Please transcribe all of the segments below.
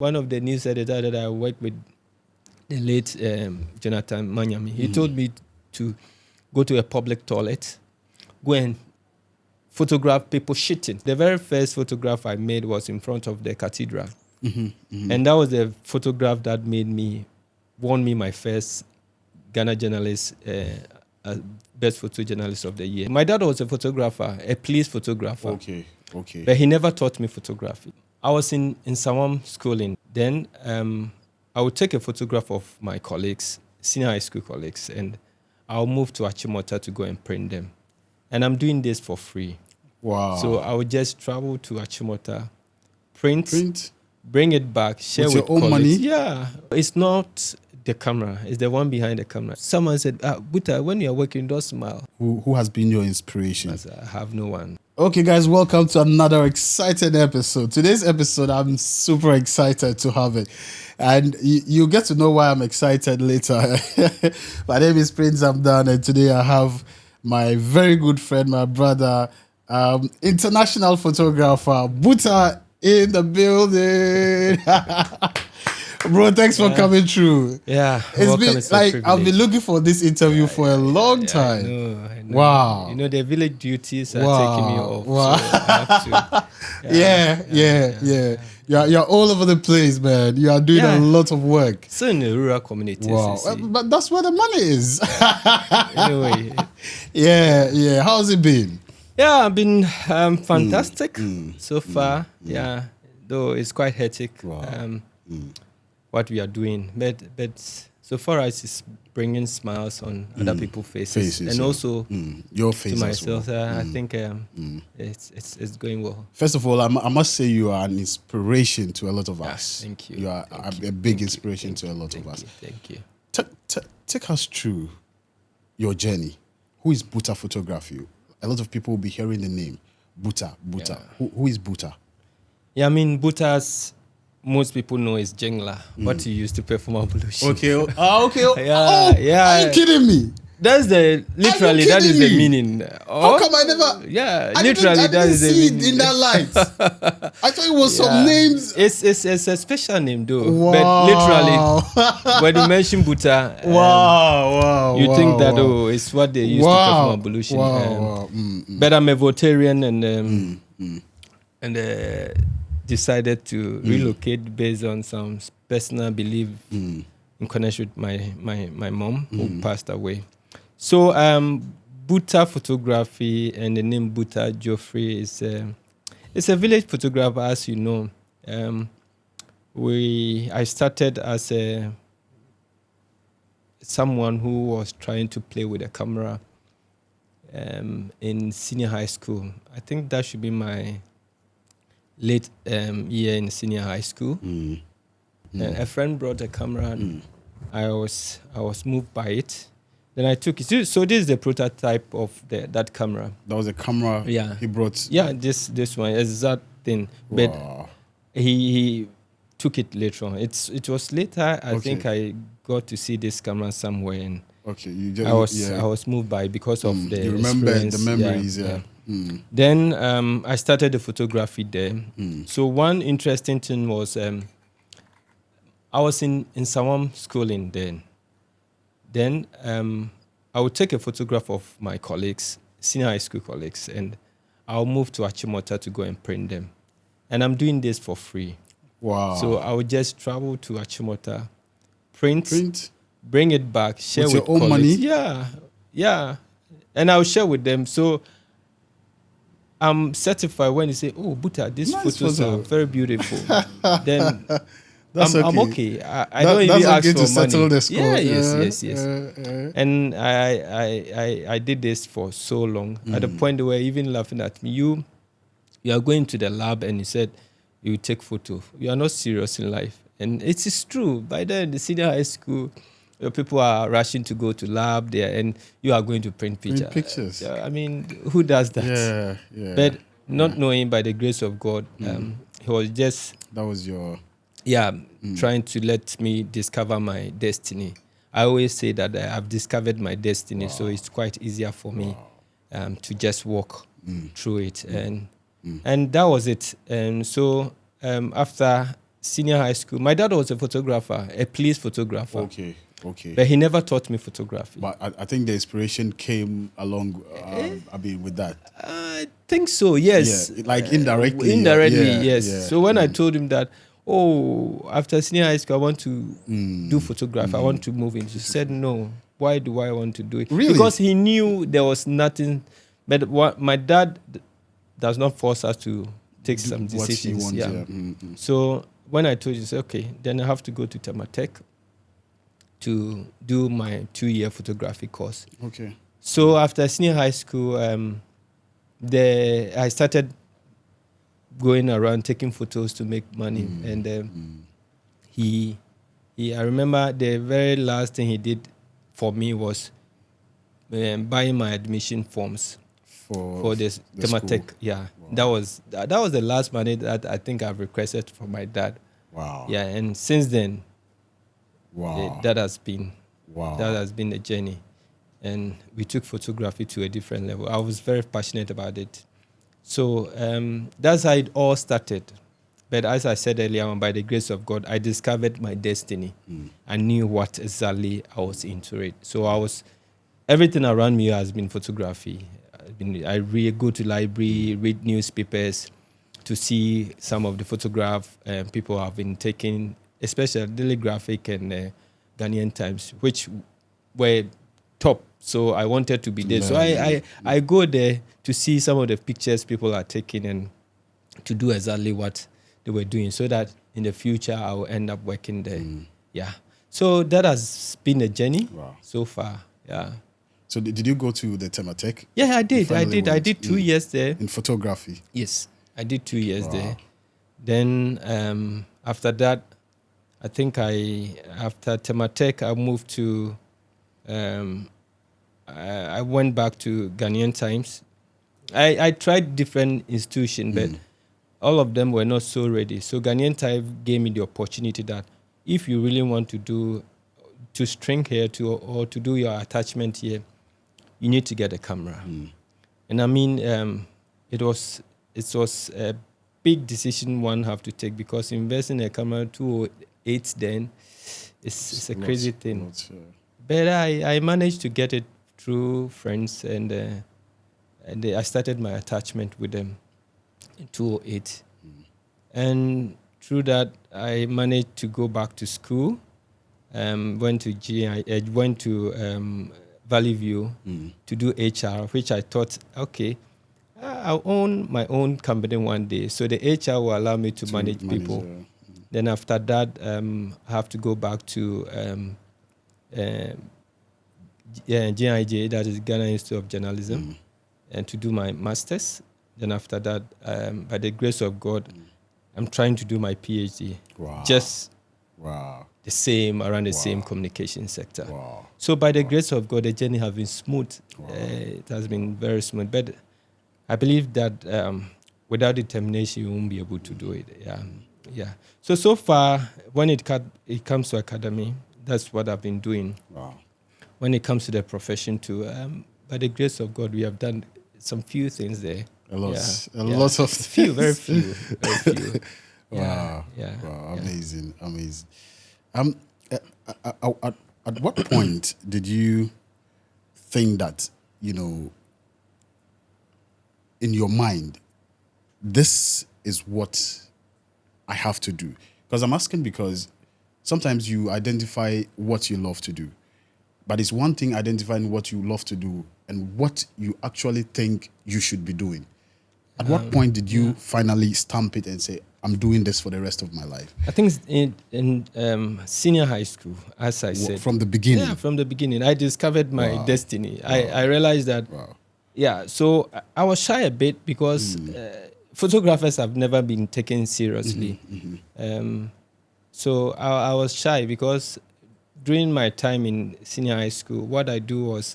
One of the news editors that I worked with, the late Jonathan Manyami, he told me to go to a public toilet, go and photograph people shitting. The very first photograph I made was in front of the cathedral. And that was the photograph that won me my first Ghana journalist, best photojournalist of the year. My dad was a photographer, a police photographer. Okay. But he never taught me photography. I was in Sawam schooling. Then I would take a photograph of my colleagues, senior high school colleagues, and I'll move to Achimota to go and print them. And I'm doing this for free. Wow. So I would just travel to Achimota, print, bring it back, share with your own colleagues. money? Yeah. It's not the camera, it's the one behind the camera. Someone said, Buta, when you're working, don't smile. Who has been your inspiration? I have no one. Okay, guys, welcome to another exciting episode. Today's episode, I'm super excited to have it. And you get to know why I'm excited later. My name is Prince Amdan, and today I have my very good friend, my brother, international photographer, Buta in the building. Bro, thanks for coming through. Yeah, it's been like I've been looking for this interview for a long time. I know. Wow. You know, the village duties are taking me off. Wow. So I have to, yeah. You're all over the place, man. You are doing a lot of work. So in the rural communities. Wow. But that's where the money is. Anyway. Yeah. How's it been? Yeah, I've been fantastic so far. Yeah, though it's quite hectic. Wow. What we are doing, but so far as it's bringing smiles on other people's faces and also your face to myself. well. I think it's going well. First of all, I must say you are an inspiration to a lot of us. Thank you. You are a big inspiration to a lot of us. Thank you. Take us through your journey. Who is Buta Photography? A lot of people will be hearing the name Buta. Yeah. Who is Buta? Yeah, I mean Buta's. Most people know is Jengla, what he used to perform ablution. Okay. Okay. Yeah. Are you kidding me? That's literally that is the meaning. How come I never? Yeah, I literally didn't that is the see meaning. it in that light. I thought it was some names. It's a special name though. Wow. But literally, when you mention Buta, you think that it's what they used to perform ablution. But I'm a Votarian and decided to relocate based on some personal belief in connection with my mom who passed away. So Buta Photography and the name Buta Geoffrey is it's a village photographer, as you know. I started as someone who was trying to play with a camera in senior high school. I think that should be my late year in senior high school. And a friend brought a camera and I was moved by it. Then I took it. So this is the prototype of that camera. That was a camera he brought? Yeah, this one, exact thing. Wow. But he took it later on. It was later, I think I got to see this camera somewhere and I was moved by it because of the you remember experience. The memories, Then I started the photography there. So one interesting thing was I was in Sawam schooling then. Then I would take a photograph of my colleagues, senior high school colleagues, and I'll move to Achimota to go and print them. And I'm doing this for free. Wow. So I would just travel to Achimota, print, bring it back, share with your own colleagues. money? Yeah. And I'll share with them. So I'm certified when you say, "Oh, Buta, these photos are very beautiful." Then I'm okay. I don't even ask for to settle money. The score. Yes. And I did this for so long. At the point they were even laughing at me. You are going to the lab and you said you take photo. You are not serious in life, and it is true. By then, the senior high school, people are rushing to go to lab there, and you are going to print pictures. I mean, who does that? Yeah. But not knowing, by the grace of God, he was just... That was your... trying to let me discover my destiny. I always say that I've discovered my destiny, so it's quite easier for me to just walk through it. And that was it. And so after senior high school, my dad was a photographer, a police photographer. Okay. But he never taught me photography. But I think the inspiration came along, with that. I think so, yes. Yeah, like indirectly. Indirectly, yeah, yes. yeah. So when I told him that, after senior high school, I want to do photography, I want to move into. He said, no, why do I want to do it? Really? Because he knew there was nothing. But what my dad does not force us to take some decisions. What he wants, yeah. So when I told you, he said, okay, then I have to go to Tematech to do my 2-year photography course. Okay. So after senior high school, I started going around taking photos to make money. And I remember the very last thing he did for me was buying my admission forms for this Tematech. Yeah, wow. That was the last money that I think I've requested from my dad. Wow. Yeah, and since then, wow, that has been a journey, and we took photography to a different level. I was very passionate about it, so that's how it all started. But as I said earlier on, by the grace of God, I discovered my destiny. I knew what exactly I was into it. So everything around me has been photography. I go to library, read newspapers to see some of the photographs people have been taking, especially Daily Graphic and Ghanaian Times, which were top. So I wanted to be there. So I go there to see some of the pictures people are taking and to do exactly what they were doing, so that in the future I will end up working there. Yeah. So that has been a journey so far. Yeah. So did you go to the Tematech? Yeah, I did. I did 2 years there. In photography? Yes, I did 2 years there. Then after that, I think after Tematech, I moved to, I went back to Ghanaian Times. I tried different institutions, but all of them were not so ready. So Ghanaian Times gave me the opportunity that if you really want to string here or to do your attachment here, you need to get a camera. And I mean, it was a big decision one have to take, because investing in a camera 208 then it's a crazy thing. But I managed to get it through friends, and I started my attachment with them in 208. And through that, I managed to go back to school. Went to Valley View to do HR, which I thought, okay, I'll own my own company one day. So the HR will allow me to manage people. Then after that, I have to go back to GIJ, that is Ghana Institute of Journalism, and to do my master's. Then after that, by the grace of God, I'm trying to do my PhD. Just the same, around the same communication sector. So by the grace of God, the journey has been smooth. It has been very smooth. But I believe that without determination, you won't be able to do it. Yeah. So far, when it comes to academy, that's what I've been doing. When it comes to the profession too, by the grace of God, we have done some few things there. A lot of few, very few. Wow. Amazing. At what point did you think that, in your mind, this is what I have to do? Because I'm asking because sometimes you identify what you love to do, but it's one thing identifying what you love to do and what you actually think you should be doing. At what point did you finally stamp it and say, I'm doing this for the rest of my life? I think it's in senior high school, as I said. From the beginning? Yeah, from the beginning. I discovered my destiny. I realized that, so I was shy a bit because photographers have never been taken seriously. So I was shy because during my time in senior high school, what I do was,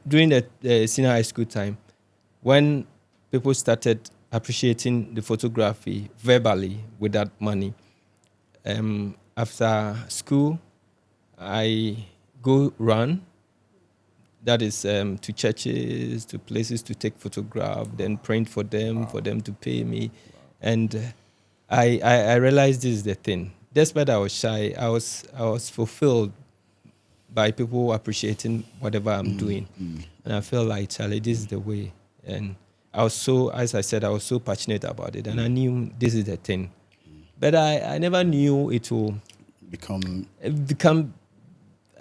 during the senior high school time, when people started appreciating the photography verbally without money, after school, I go run. That is to churches, to places to take photographs, then print for them to pay me. And I realized this is the thing. Despite I was shy, I was fulfilled by people appreciating whatever I'm doing. And I felt like, Charlie, this is the way. And I was so, as I said, I was so passionate about it. And I knew this is the thing. But I never knew it will become,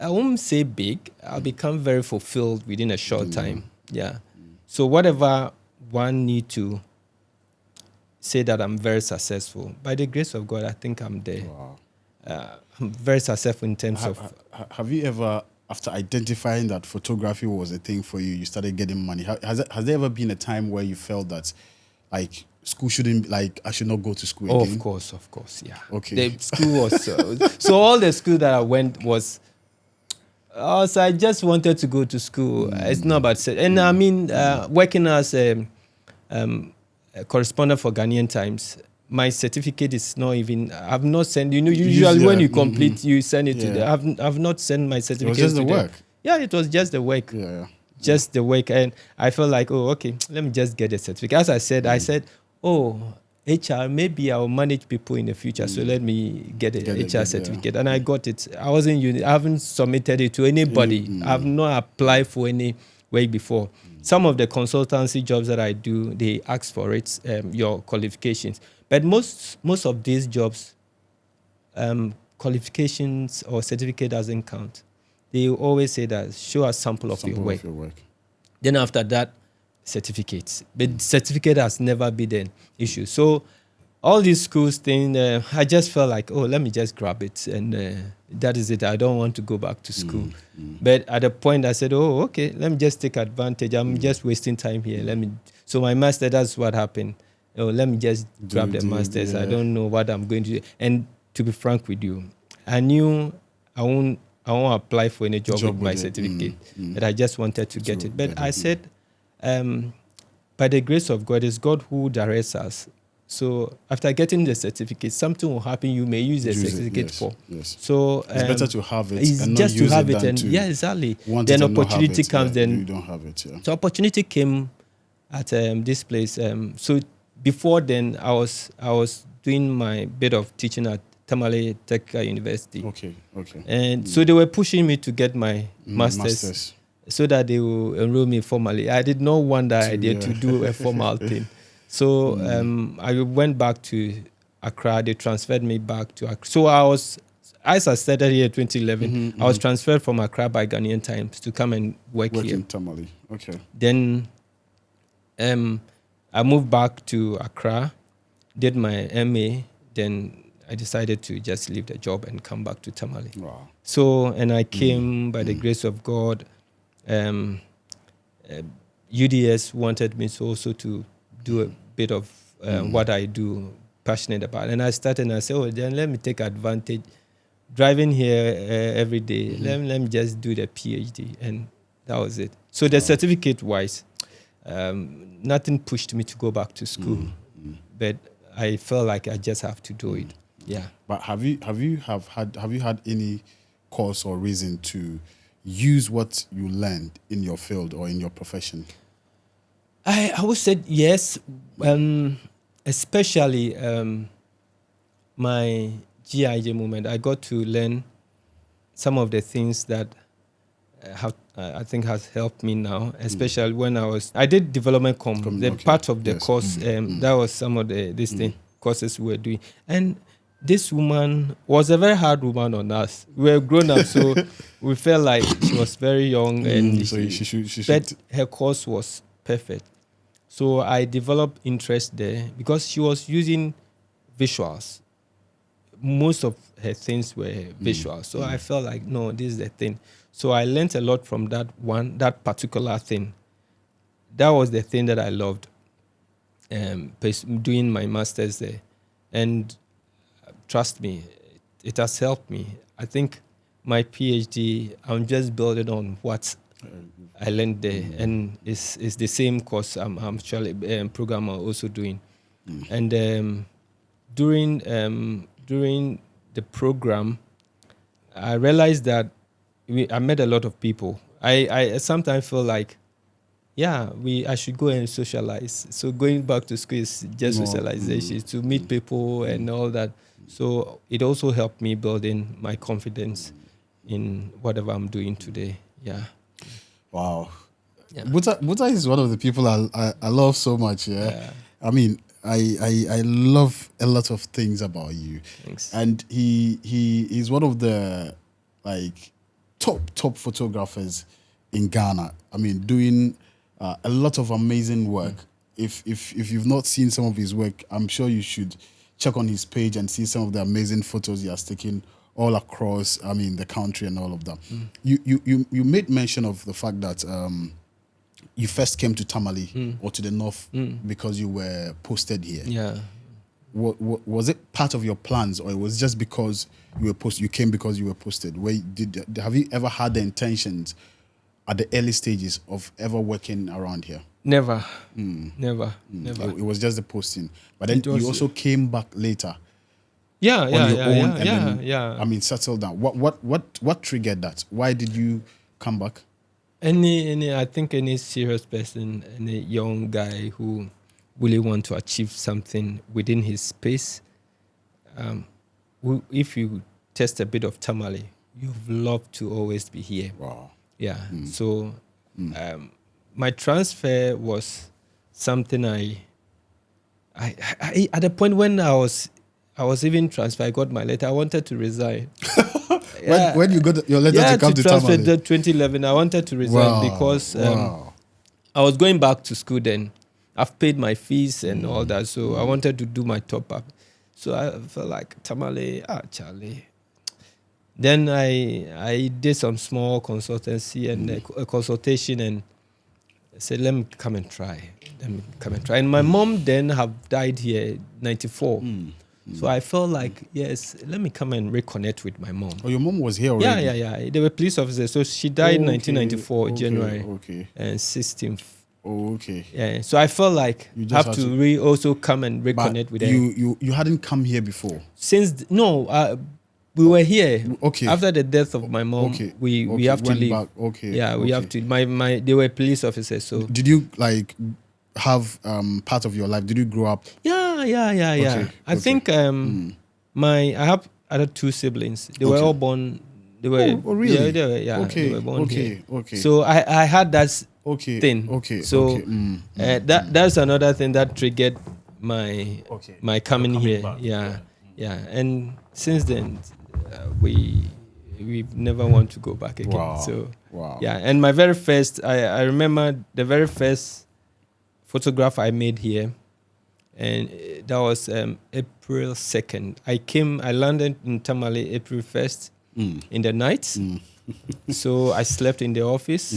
I won't say big. I'll become very fulfilled within a short time. Yeah. So whatever one need to say that I'm very successful, by the grace of God, I think I'm there. wow. I'm very successful in terms of... Have you ever, after identifying that photography was a thing for you, you started getting money? Has there ever been a time where you felt that, like, school shouldn't, like, I should not go to school again? Of course, yeah. Okay. The school was... so all the school that I went was... so I just wanted to go to school. It's not about... And I mean, working as a correspondent for Ghanaian Times, my certificate is not even... I've not sent... usually when you complete, you send it to them. I've not sent my certificate to them. It was just the work? Yeah, it was just the work. Yeah. Just the work. And I felt like, oh, okay, let me just get a certificate. As I said, oh, HR, maybe I'll manage people in the future, so let me get a HR certificate. And I got it. I haven't submitted it to anybody. I've not applied for any work before. Some of the consultancy jobs that I do, they ask for it, your qualifications. But most of these jobs, qualifications or certificate doesn't count. They always say that show a sample of your work. Then after that, certificates. But certificate has never been an issue. So all these schools thing, I just felt like, oh, let me just grab it. And that is it. I don't want to go back to school. But at a point I said, oh, okay, let me just take advantage. I'm just wasting time here. So my master, that's what happened. Oh, let me just grab the masters. I don't know what I'm going to do. And to be frank with you, I knew I won't apply for any job with my certificate. But I just wanted to get it. But I said, by the grace of God, it's God who directs us. So after getting the certificate, something will happen. You may use the certificate for. Yes. So it's better to have it. It's and just not use to have it it, and exactly. Then opportunity comes. Then you don't have it. Yeah. So opportunity came at this place. So before then, I was doing my bit of teaching at Tamale Tech University. Okay. And so they were pushing me to get my masters. So that they will enroll me formally. I did not want that idea to do a formal thing. So I went back to Accra. They transferred me back to Accra. So as I started here in 2011, I was transferred from Accra by Ghanaian Times to come and work here. in Tamale. Okay. Then I moved back to Accra, did my MA, then I decided to just leave the job and come back to Tamale. Wow. So, and I came by the grace of God. UDS wanted me also to do a bit of what I do, passionate about. And I started and I said, oh, then let me take advantage. Driving here every day, let me just do the PhD. And that was it. So the certificate-wise, nothing pushed me to go back to school. But I felt like I just have to do it. Yeah. But have you had any cause or reason to use what you learned in your field or in your profession? I would say yes, especially my GIJ movement. I got to learn some of the things that I think has helped me now, especially when I did development part of the course. That was some of the courses we were doing. And this woman was a very hard woman on us. We were grown up, so we felt like she was very young, and so she should. But her course was perfect. So I developed interest there because she was using visuals. Most of her things were visuals. So I felt like, no, this is the thing. So I learned a lot from that particular thing. That was the thing that I loved, doing my master's there. And trust me, it has helped me. I think my PhD, I'm just building on what I learned there, and it's the same course I'm actually program I'm also doing. And during the program, I realized that I met a lot of people. I sometimes feel like yeah, I should go and socialize. So going back to school is just More, socialization, to meet people and all that. So it also helped me building my confidence in whatever I'm doing today. Yeah. Wow. Yeah. Buta is one of the people I love so much. Yeah. Yeah. I mean, I love a lot of things about you. Thanks. And he is one of the like top photographers in Ghana. I mean, doing a lot of amazing work. If you've not seen some of his work, I'm sure you should check on his page and see some of the amazing photos he has taken all across. I mean, the country and all of that. You made mention of the fact that you first came to Tamale or to the north because you were posted here. Yeah. Was it part of your plans, or it was just because you were posted? You came because you were posted. Have you ever had the intentions at the early stages of ever working around here? Never. Never. It was just the posting, but then you also came back later. Yeah. On Yeah. your Yeah. own, Yeah. and Yeah. then, Yeah. I mean, settle down. What triggered that? Why did you come back? I think any serious person, any young guy who really want to achieve something within his space, if you test a bit of Tamale, you've loved to always be here. Wow. Yeah. So my transfer was something I at the point when I was even transferred, I got my letter. I wanted to resign. When you got your letter to come to transfer Tamale? 2011, I wanted to resign because I was going back to school then. I've paid my fees and all that, so I wanted to do my top up. So I felt like Tamale, Charlie. Then I did some small consultancy and a consultation, and I said, let me come and try. And my mom then have died here, 94. So I felt like, yes, let me come and reconnect with my mom. Oh, your mom was here already? Yeah. They were police officers. So she died in 1994, January. Okay. And 16th. Oh, okay. Yeah. So I felt like I have to also come and reconnect with her. You hadn't come here before? We were here. Okay. After the death of my mom, we have to leave. Back. Okay. Yeah, we have to. They were police officers. So did you like have part of your life? Did you grow up? Yeah. I think I have other two siblings. They were all born. They were. Oh, really? They were born here. Okay. So I had that thing. Okay. So that's another thing that triggered my coming here. Yeah. And since then, we never want to go back again. Wow. So wow. Yeah. And my very first, I remember the very first photograph I made here, and that was April 2nd. I landed in Tamale April 1st in the night. So I slept in the office.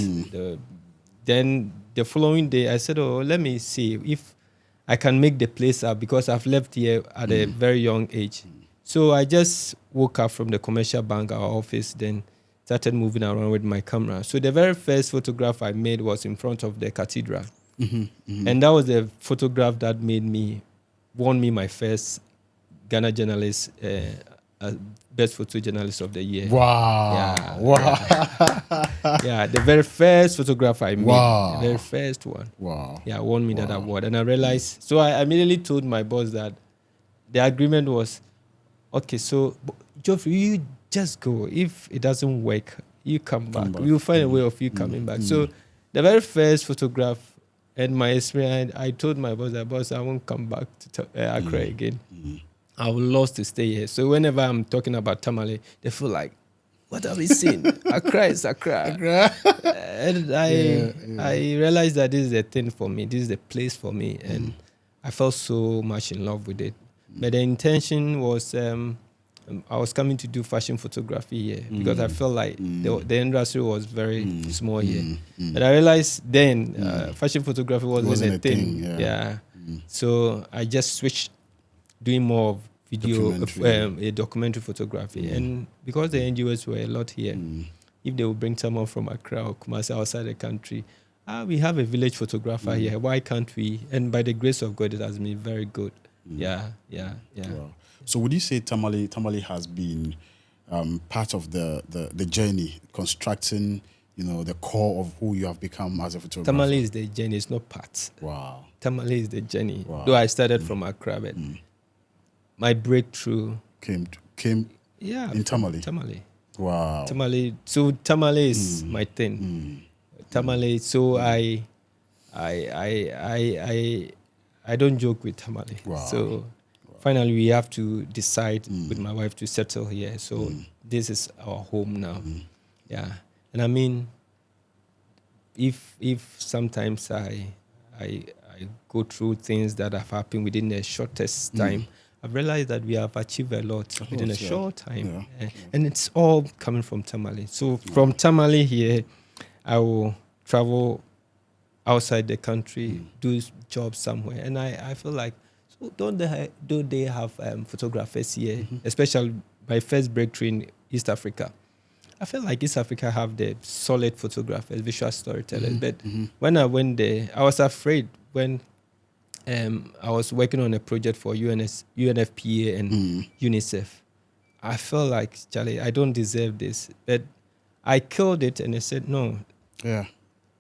Then the following day, I said, let me see if I can make the place up, because I've left here at a very young age. So I just woke up from the commercial bank, our office, then started moving around with my camera. So the very first photograph I made was in front of the cathedral. And that was the photograph that won me my first Ghana journalist, best photojournalist of the year. Wow. Yeah, the very first photograph I made. Wow. The very first one. Wow. Yeah, won me that award. And I realized, so I immediately told my boss that the agreement was, okay, so Geoffrey, you just go. If it doesn't work, you come back. We'll find a way of you coming back. So the very first photograph and my experience, I told my boss, I won't come back to Accra again. I would love to stay here. So whenever I'm talking about Tamale, they feel like, what have we seen? Accra is Accra. And I realized that this is a thing for me. This is a place for me. And I felt so much in love with it. But the intention was, I was coming to do fashion photography here because I felt like the industry was very small here. But I realized then fashion photography wasn't a thing. Yeah. So I just switched doing more of documentary photography. And because the NGOs were a lot here, if they would bring someone from Accra or Kumasi outside the country, we have a village photographer here. Why can't we? And by the grace of God, it has been very good. Yeah. Wow. So would you say Tamale has been part of the journey constructing the core of who you have become as a photographer? Tamale is the journey, it's not parts. Wow. Tamale is the journey. Wow. Though I started from Accra, but my breakthrough Came in Tamale. Tamale. Wow. Tamale. So Tamale is my thing. Tamale. So I don't joke with Tamale. Wow. So finally we have to decide with my wife to settle here. So this is our home now. Yeah. And I mean, if sometimes I go through things that have happened within the shortest time, I've realized that we have achieved a lot within a short time. And it's all coming from Tamale. So from Tamale here, I will travel outside the country, do jobs somewhere. And I feel like, so don't they have photographers here, especially my first breakthrough in East Africa. I feel like East Africa have the solid photographers, visual storytellers. But when I went there, I was afraid when I was working on a project for UNFPA and UNICEF. I felt like, Charlie, I don't deserve this. But I killed it and they said, no. Yeah.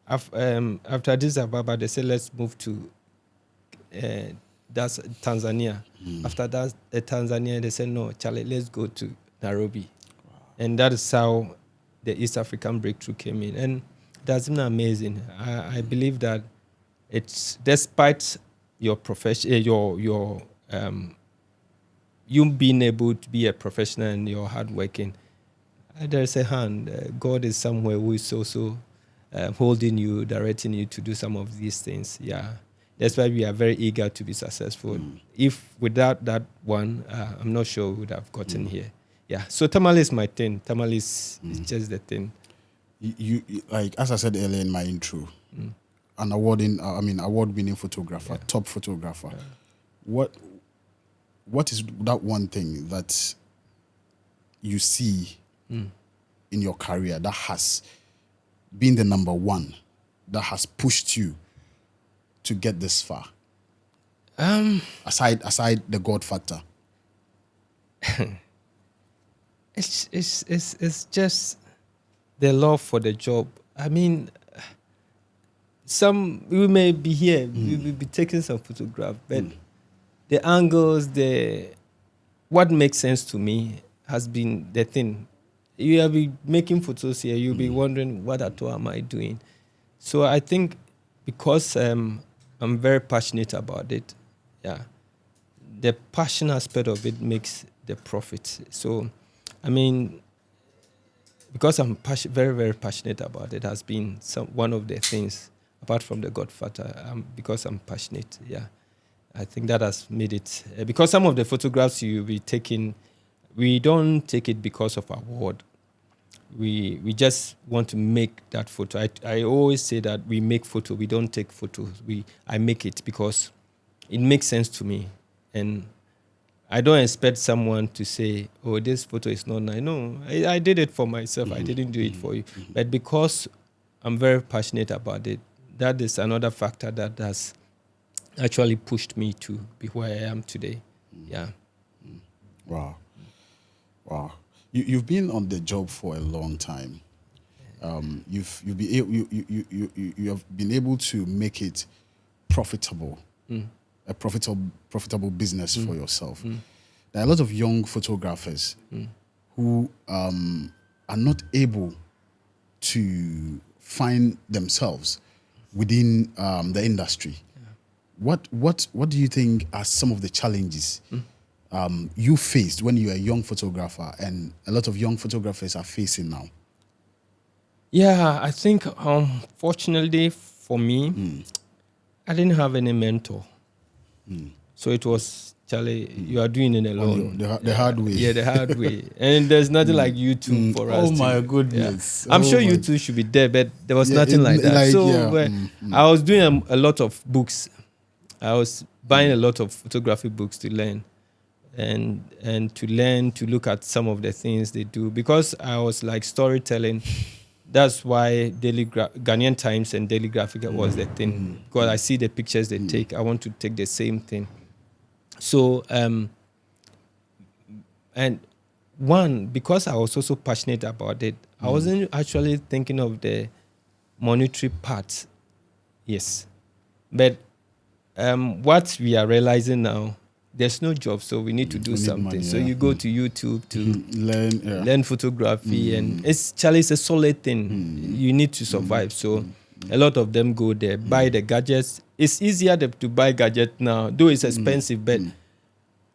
After Addis Ababa, they said, let's move to that's Tanzania. After that, Tanzania, they said, no, Charlie, let's go to Nairobi. And that is how the East African breakthrough came in. And that's been amazing. I believe that it's despite your profession, you being able to be a professional and you're hardworking, there's a hand. God is somewhere who is also holding you, directing you to do some of these things. Yeah. That's why we are very eager to be successful. If without that one, I'm not sure we would have gotten here. Yeah, so Tamale is my thing. Tamale is just the thing. You like, as I said earlier in my intro, an award-winning photographer, top photographer. What is that one thing that you see in your career that has been the number one that has pushed you to get this far? Aside the God factor. It's just the love for the job. I mean, we may be here, we will be taking some photographs, but the angles, what makes sense to me has been the thing. You will be making photos here, you'll be wondering, what at all am I doing? So I think because I'm very passionate about it, the passion aspect of it makes the profit. So I mean, because I'm very, very passionate about it, has been one of the things, apart from the Godfather, because I'm passionate, I think that has made it. Because some of the photographs you'll be taking, we don't take it because of award. We just want to make that photo. I always say that we make photo, we don't take photos. I make it because it makes sense to me. And I don't expect someone to say, oh, this photo is not nice. No, I did it for myself. I didn't do it for you. But because I'm very passionate about it, that is another factor that has actually pushed me to be where I am today. Yeah. Wow. You've been on the job for a long time. You have been able to make it profitable. A profitable business for yourself. There are a lot of young photographers who are not able to find themselves within the industry. What do you think are some of the challenges you faced when you were a young photographer and a lot of young photographers are facing now? Yeah, I think fortunately for me, I didn't have any mentor. So it was, Charlie, you are doing it alone. The hard way. Yeah, the hard way. And there's nothing like YouTube for us. Oh my goodness. Yeah. I'm sure YouTube should be there, but there was nothing like that. I was doing a lot of books. I was buying a lot of photography books to learn. And to learn to look at some of the things they do. Because I was like storytelling, that's why Ghanaian Times and Daily Graphic was the thing. Because I see the pictures they take, I want to take the same thing. So, and one, because I was also passionate about it, I wasn't actually thinking of the monetary part. Yes. But what we are realizing now, there's no job, so we need to do We need something. money, So yeah. you go to YouTube to Learn. learn photography, and it's a solid thing. You need to survive. So a lot of them go there, buy the gadgets. It's easier to buy gadget now, though it's expensive, but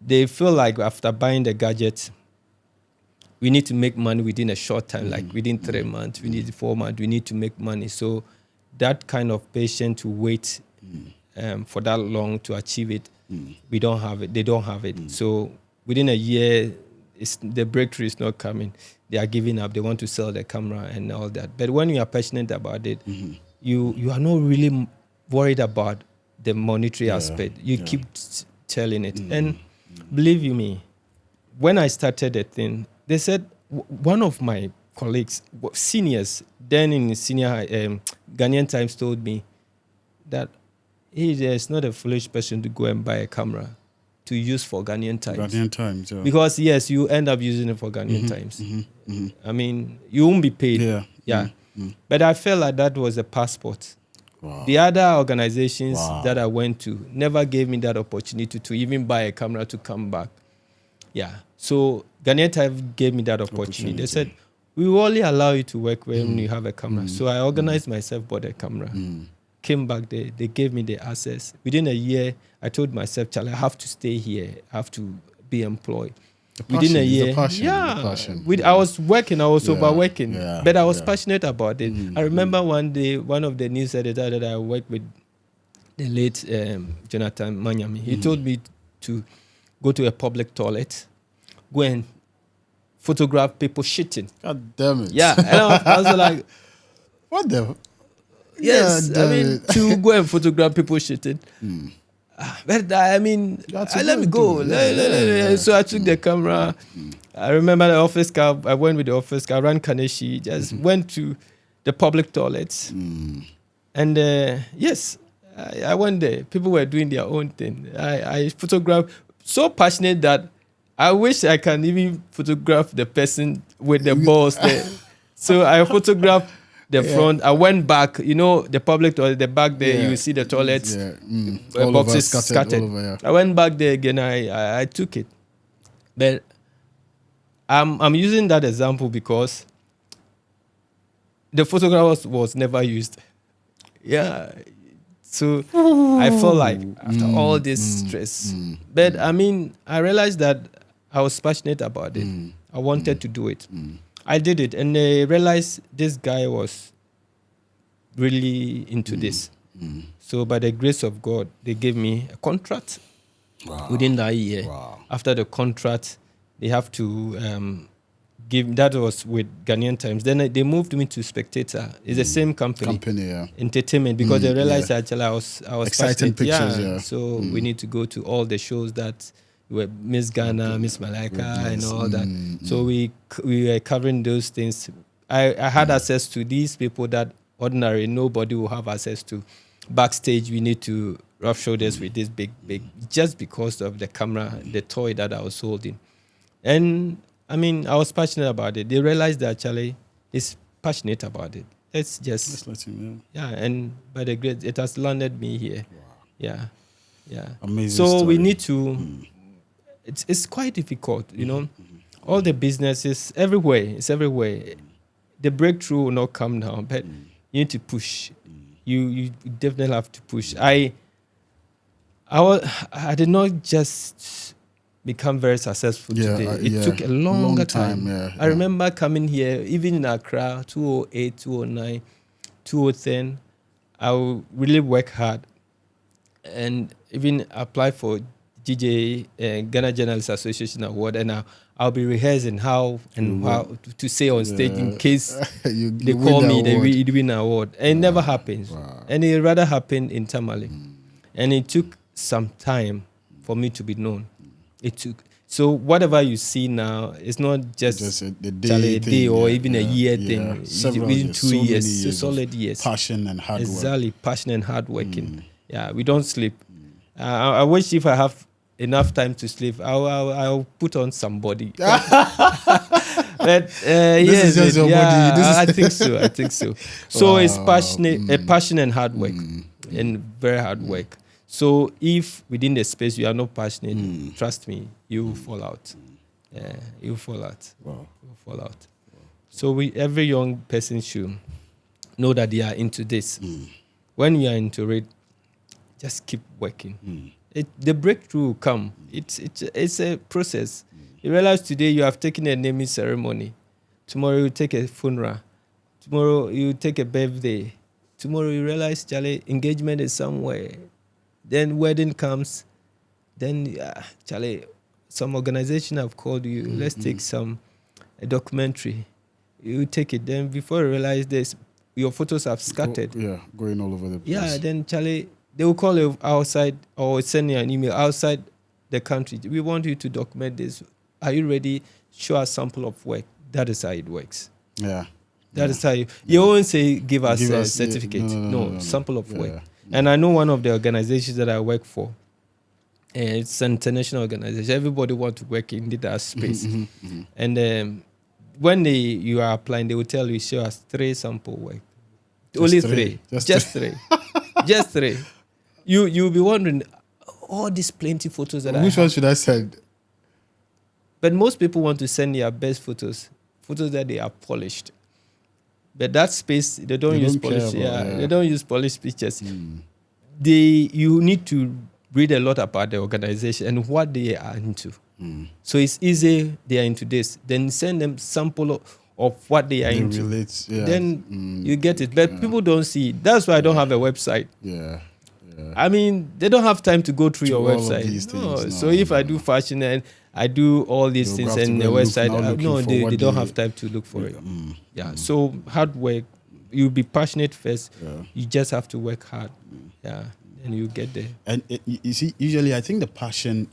they feel like after buying the gadget, we need to make money within a short time, like within 3 months, we need 4 months, we need to make money. So that kind of patient to wait for that long to achieve it, we don't have it. They don't have it. So within a year, the breakthrough is not coming. They are giving up. They want to sell the camera and all that. But when you are passionate about it, you are not really worried about the monetary aspect. You keep telling it. And believe you me, when I started the thing, they said one of my colleagues, seniors, then in senior Ghanaian Times, told me that there's not a foolish person to go and buy a camera to use for Ghanaian Times. Ghanaian Times, yeah. Because yes, you end up using it for Ghanaian Times. I mean, you won't be paid. Yeah. But I felt like that was a passport. Wow. The other organizations that I went to never gave me that opportunity to even buy a camera to come back. Yeah. So Ghanaian Times gave me that opportunity. They said, we will only allow you to work when you have a camera. So I organized myself, bought a camera. Came back there, they gave me the access. Within a year, I told myself, Charlie, I have to stay here. I have to be employed. Within a year, I was working, I was overworking, but I was passionate about it. I remember one day, one of the news editors that I worked with, the late Jonathan Manyami, he told me to go to a public toilet, go and photograph people shitting. God damn it. Yeah, and I was like, what the? Yes, I mean, to go and photograph people shitting. But I mean, let me go. So I took the camera. I remember the office car. I went with the office car, ran Kaneshi, just went to the public toilets. And yes, I went there. People were doing their own thing. I photographed, so passionate that I wish I can even photograph the person with the balls there. So I photographed the front. I went back, the public toilet, the back there, you see the toilets, boxes scattered. Over, I went back there again, I took it. But I'm using that example because the photograph was never used. Yeah. So I felt like after all this stress. But I mean, I realized that I was passionate about it. I wanted to do it. I did it, and I realized this guy was really into this. So by the grace of God, they gave me a contract within that year. After the contract, they have to give, that was with Ghanaian Times. Then they moved me to Spectator. It's the same company, entertainment, because they realized actually I was exciting passionate. pictures. So we need to go to all the shows that were Miss Ghana, Miss Malaika, and all that. So we were covering those things. I had access to these people that ordinary nobody will have access to. Backstage, we need to rub shoulders with this big, just because of the camera, the toy that I was holding. And I mean, I was passionate about it. They realized that Charlie is passionate about it. Let's let him, and by the grace, it has landed me here. Yeah. Amazing. So story. we need to. It's quite difficult, All the businesses everywhere. It's everywhere. The breakthrough will not come now, but you need to push. You definitely have to push. I did not just become very successful today. It took a longer time. I remember coming here, even in Accra, 2008, 2009, 2010. I will really work hard and even apply for GJ, Ghana Journalists Association Award, and I'll be rehearsing how to say on stage in case they call me, they win an award. And it never happens. And it rather happened in Tamale. And it took some time for me to be known. It took. So whatever you see now, it's not just a day or even a year thing. Within 2 years, so solid years. Passion and hard work. Exactly, passion and hard working. Yeah, we don't sleep. I wish if I have enough time to sleep, I'll put on somebody. But This is just your body. I think so. I think so. So it's passion and hard work, and very hard work. So if within the space you are not passionate, trust me, you will fall out. Yeah, you will fall out. Wow. You will fall out. So every young person should know that they are into this. When you are into it, just keep working. The breakthrough will come. It's a process. You realize today you have taken a naming ceremony. Tomorrow you take a funeral. Tomorrow you take a birthday. Tomorrow you realize, Charlie, engagement is somewhere. Then wedding comes. Then, Charlie, some organization have called you. Let's take a documentary. You take it. Then before you realize this, your photos have scattered. Going all over the place. Yeah, then, Charlie, they will call you outside or send you an email outside the country. We want you to document this. Are you ready? Show us a sample of work. That is how it works. Yeah. That is how you won't say give us a certificate. No, sample of work. Yeah. And I know one of the organizations that I work for. It's an international organization. Everybody wants to work in that space. And when you are applying, they will tell you, show us 3 sample work. Only 3. Just 3. Just 3. You'll be wondering, all these plenty photos that Which one should I send? But most people want to send their best photos that they are polished. But that space, they don't use polished. They don't use polished pictures. You need to read a lot about the organization and what they are into. So it's easy they are into this. Then send them sample of what they are into. Then you get it. But people don't see it. That's why I don't have a website. I mean, they don't have time to go through your website. No. So if I do fashion and I do all these things and the website, they don't have time to look for it. So hard work. You'll be passionate first. You just have to work hard. And you get there. And you see, usually I think the passion,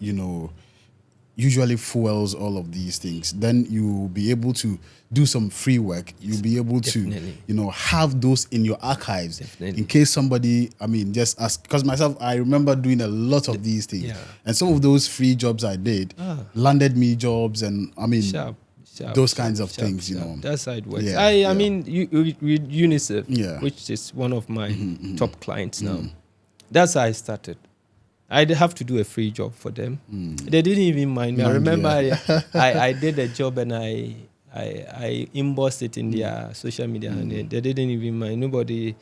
usually fuels all of these things. Then you'll be able to do some free work. You'll be able to, have those in your archives in case somebody, just ask. Because myself, I remember doing a lot of these things. And some of those free jobs I did landed me jobs and, those kinds of things, That's how it works. I mean, with UNICEF, which is one of my top clients now, that's how I started. I'd have to do a free job for them. They didn't even mind me. I remember I did a job and I embossed it in their social media and they didn't even mind. Nobody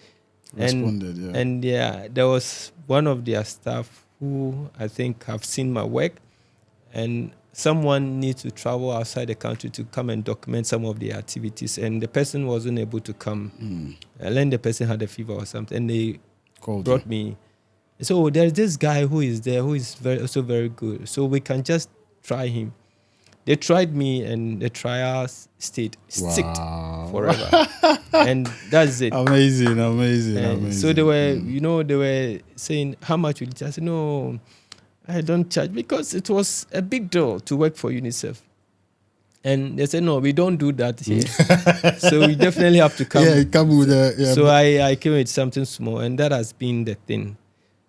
responded. And there was one of their staff who I think have seen my work, and someone needs to travel outside the country to come and document some of the activities, and the person wasn't able to come. And then the person had a fever or something, and they brought me. So there's this guy who is there who is also very good. So we can just try him. They tried me and the trials sticked forever. And that's it. Amazing. So they were saying, how much will you charge? I said, no, I don't charge, because it was a big deal to work for UNICEF. And they said, no, we don't do that here. So you definitely have to come. Come with So I came with something small, and that has been the thing.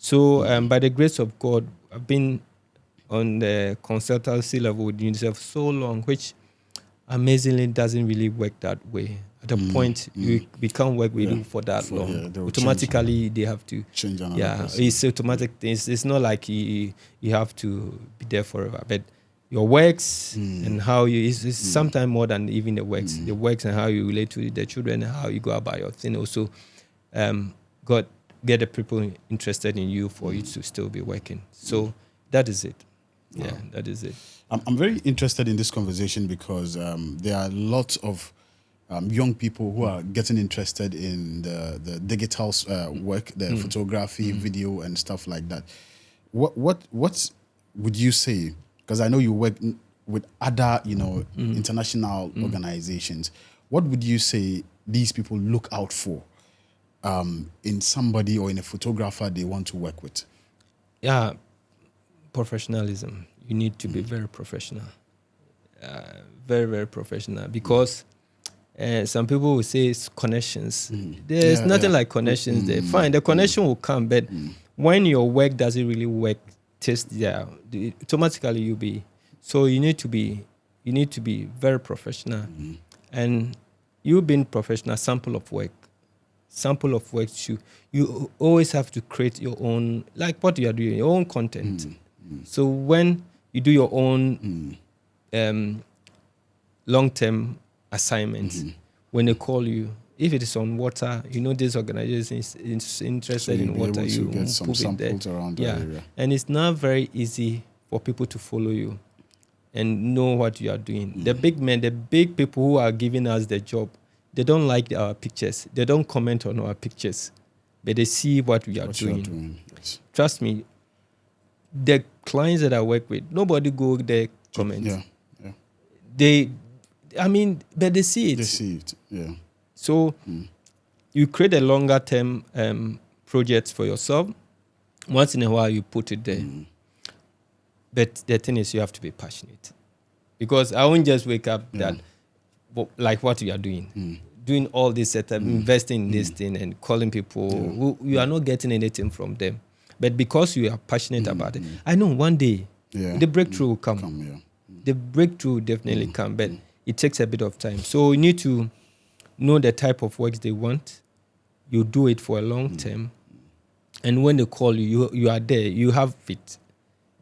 So by the grace of God, I've been on the consultancy level with UNICEF so long, which amazingly doesn't really work that way. At the point we can't work with you for that long. Automatically they have to change another person. It's automatic things. It's not like you have to be there forever. But your works and how it's sometimes more than even the works. The works and how you relate to the children and how you go about your thing. Also, God get the people interested in you for you to still be working. So that is it. Yeah, that is it. I'm very interested in this conversation because there are lots of young people who are getting interested in the digital work, the photography, video, and stuff like that. What would you say? Because I know you work with other, international organizations. What would you say these people look out for in somebody or in a photographer they want to work with? Yeah, professionalism. You need to be very professional. Very, very professional. Because some people will say it's connections. There's nothing like connections there. Fine, the connection will come, but when your work doesn't really work taste there, automatically you'll be. So you need to be very professional, and you being professional, sample of work. You always have to create your own, like what you are doing, your own content. So when you do your own long-term assignments, when they call you, if it is on water, this organization is interested in water, you get some samples around that area. And it's not very easy for people to follow you and know what you are doing. The big people who are giving us the job, they don't like our pictures. They don't comment on our pictures, but they see what we are doing. Yes. Trust me, the clients that I work with, nobody go there comment. Yeah. But they see it. They see it, yeah. So you create a longer term project for yourself. Once in a while, you put it there. But the thing is, you have to be passionate. Because I won't just wake up like what you are doing. Doing all this setup, investing in this thing and calling people who you are not getting anything from them. But because you are passionate about it, I know one day the breakthrough will come. The breakthrough will definitely come, but it takes a bit of time. So you need to know the type of works they want. You do it for a long term. And when they call you, you are there. You have it.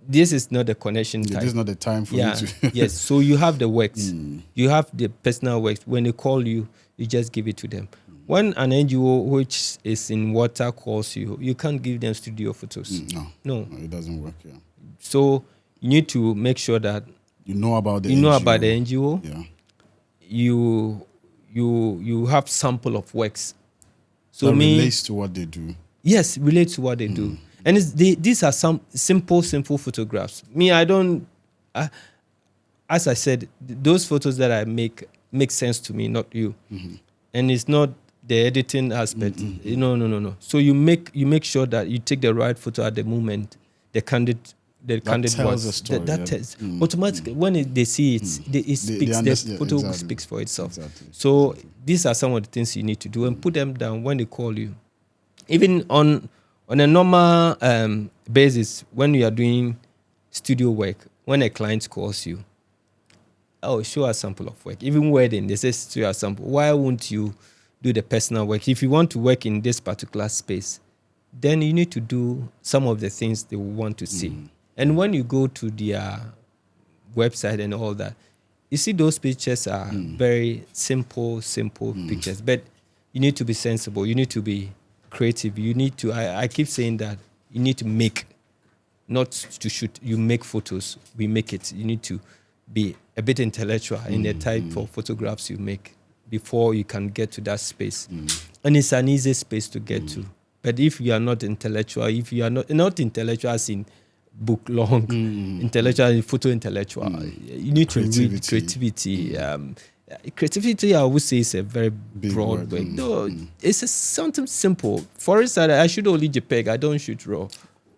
This is not the connection time. This is not the time for you to... Yes, so you have the works. You have the personal works. When they call you, you just give it to them. When an NGO which is in water calls you, you can't give them studio photos. No, it doesn't work, So you need to make sure that you know about the NGO. Yeah. You have sample of works. So that relates to what they do. Yes, relates to what they do. And these are some simple photographs. As I said, those photos that I make sense to me, not you. And it's not the editing aspect. No. So you make sure that you take the right photo at the moment, the candid tells a story. That tells automatically when they see it, it speaks. The photo speaks for itself. Exactly. So these are some of the things you need to do and put them down when they call you. Even on a normal basis, when you are doing studio work, when a client calls you, show a sample of work. Even wedding, they say show a sample. Why won't you do the personal work? If you want to work in this particular space, then you need to do some of the things they want to see. And when you go to their website and all that, you see those pictures are very simple pictures. But you need to be sensible. You need to be creative. You need to, I keep saying that, you need to make, not to shoot. You make photos. We make it. You need to be a bit intellectual in the type of photographs you make before you can get to that space. And it's an easy space to get to. But if you are not intellectual, if you are not intellectual as in book long, intellectual, photo intellectual, you need to read creativity. Creativity, I would say, is a very broad word. No, it's something simple. For instance, I shoot only JPEG. I don't shoot RAW.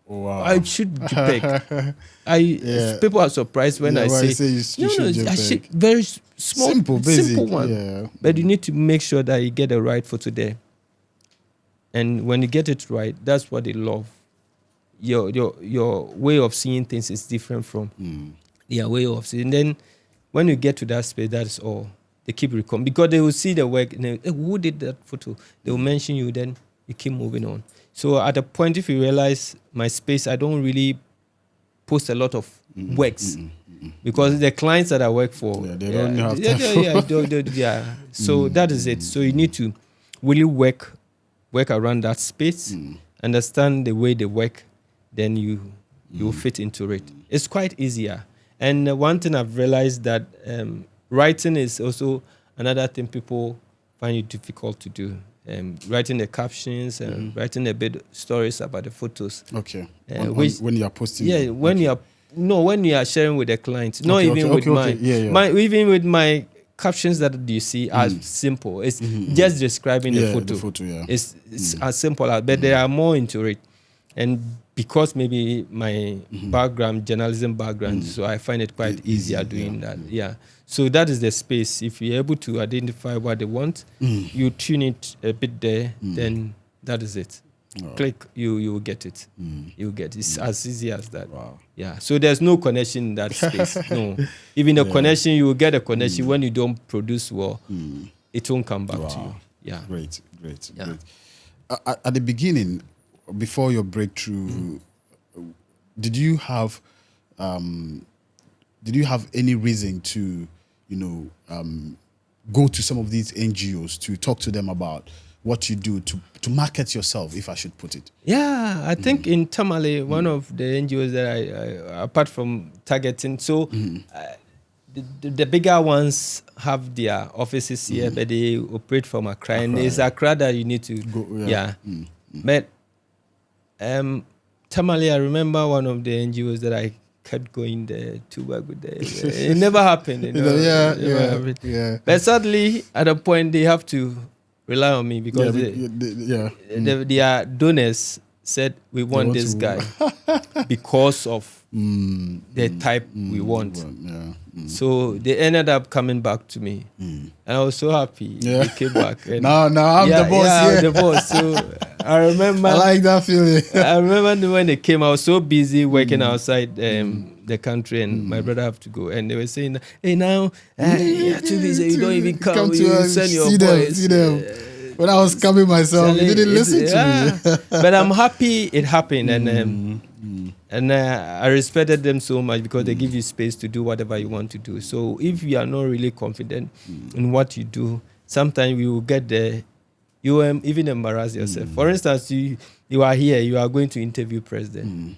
Wow. I shoot JPEG. People are surprised when I say you shoot JPEG. I shoot very small, simple one. Yeah. But you need to make sure that you get the right photo there. And when you get it right, that's what they love. Your way of seeing things is different from their way of seeing. And then when you get to that space, that's all. They keep recording because they will see the work. And they, who did that photo? They will mention you. Then you keep moving on. So at a point, if you realize my space, I don't really post a lot of works because the clients that I work for, they don't have time. So that is it. So you need to really work around that space, understand the way they work, then you fit into it. It's quite easier. And one thing I've realized that writing is also another thing people find it difficult to do. Writing the captions and writing a bit stories about the photos. Okay. When you are posting. Yeah, when you are sharing with the clients. Not even with mine. Even with my captions that you see are simple. It's just describing the photo. The photo, yeah. It's as simple as, but there are more into it. And because maybe my background, journalism background, so I find it quite easier doing that. Yeah. So that is the space. If you're able to identify what they want, you tune it a bit there, then that is it. click, you will get it. You will get it. It's as easy as that. Wow. Yeah. So there's no connection in that space. No. Even a connection, you will get a connection when you don't produce well. It won't come back to you. Yeah. Great. Yeah. At the beginning, before your breakthrough, did you have any reason to, go to some of these NGOs to talk to them about what you do to market yourself, if I should put it? Yeah, I think in Tamale, one of the NGOs that I apart from targeting, so the bigger ones have their offices here, but they operate from Accra, and it's Accra that you need to go. Yeah, but Tamale, I remember one of the NGOs that I kept going there to work with them. It never happened. Yeah. But sadly, at a point, they have to rely on me because their donors said, we want this guy because of the type we want. So they ended up coming back to me. And I was so happy they came back. And now I'm the boss. I'm the boss. So I remember. I like that feeling. I remember when they came, I was so busy working outside the country, and my brother have to go. And they were saying, hey, now you're too busy. You don't even come. You send your boys. See them. When I was coming myself, you didn't listen to me. But I'm happy it happened, and I respected them so much because they give you space to do whatever you want to do. So if you are not really confident in what you do, sometimes you will get there. You will even embarrass yourself. For instance, you are here, you are going to interview president.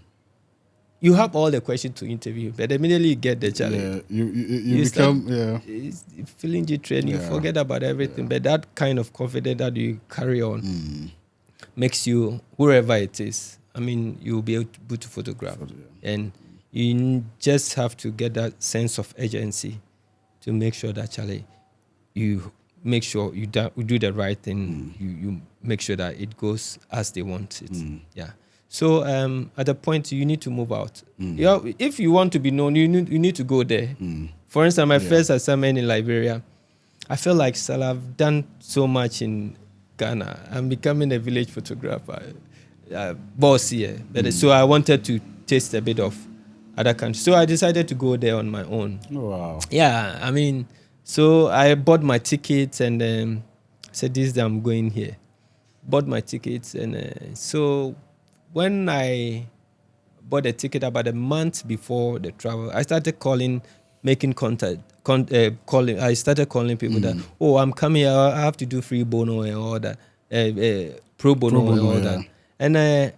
You have all the questions to interview, but immediately you get the challenge. You become feeling jittery, and you forget about everything. But that kind of confidence that you carry on makes you, wherever it is, I mean, you'll be able to photograph. And you just have to get that sense of urgency to make sure that, Charlie, you make sure you do the right thing. You make sure that it goes as they want it. Yeah. So at a point, you need to move out. If you want to be known, you need to go there. For instance, my first assignment in Liberia, I felt like, I've done so much in Ghana. I'm becoming a village photographer, boss here. So I wanted to taste a bit of other countries. So I decided to go there on my own. Wow. Yeah, I mean, so I bought my tickets and said, I'm going here. Bought my tickets, and so when I bought a ticket about a month before the travel, I started making contact. I started calling people that, I'm coming here, I have to do free bono and all that, pro bono and all that. And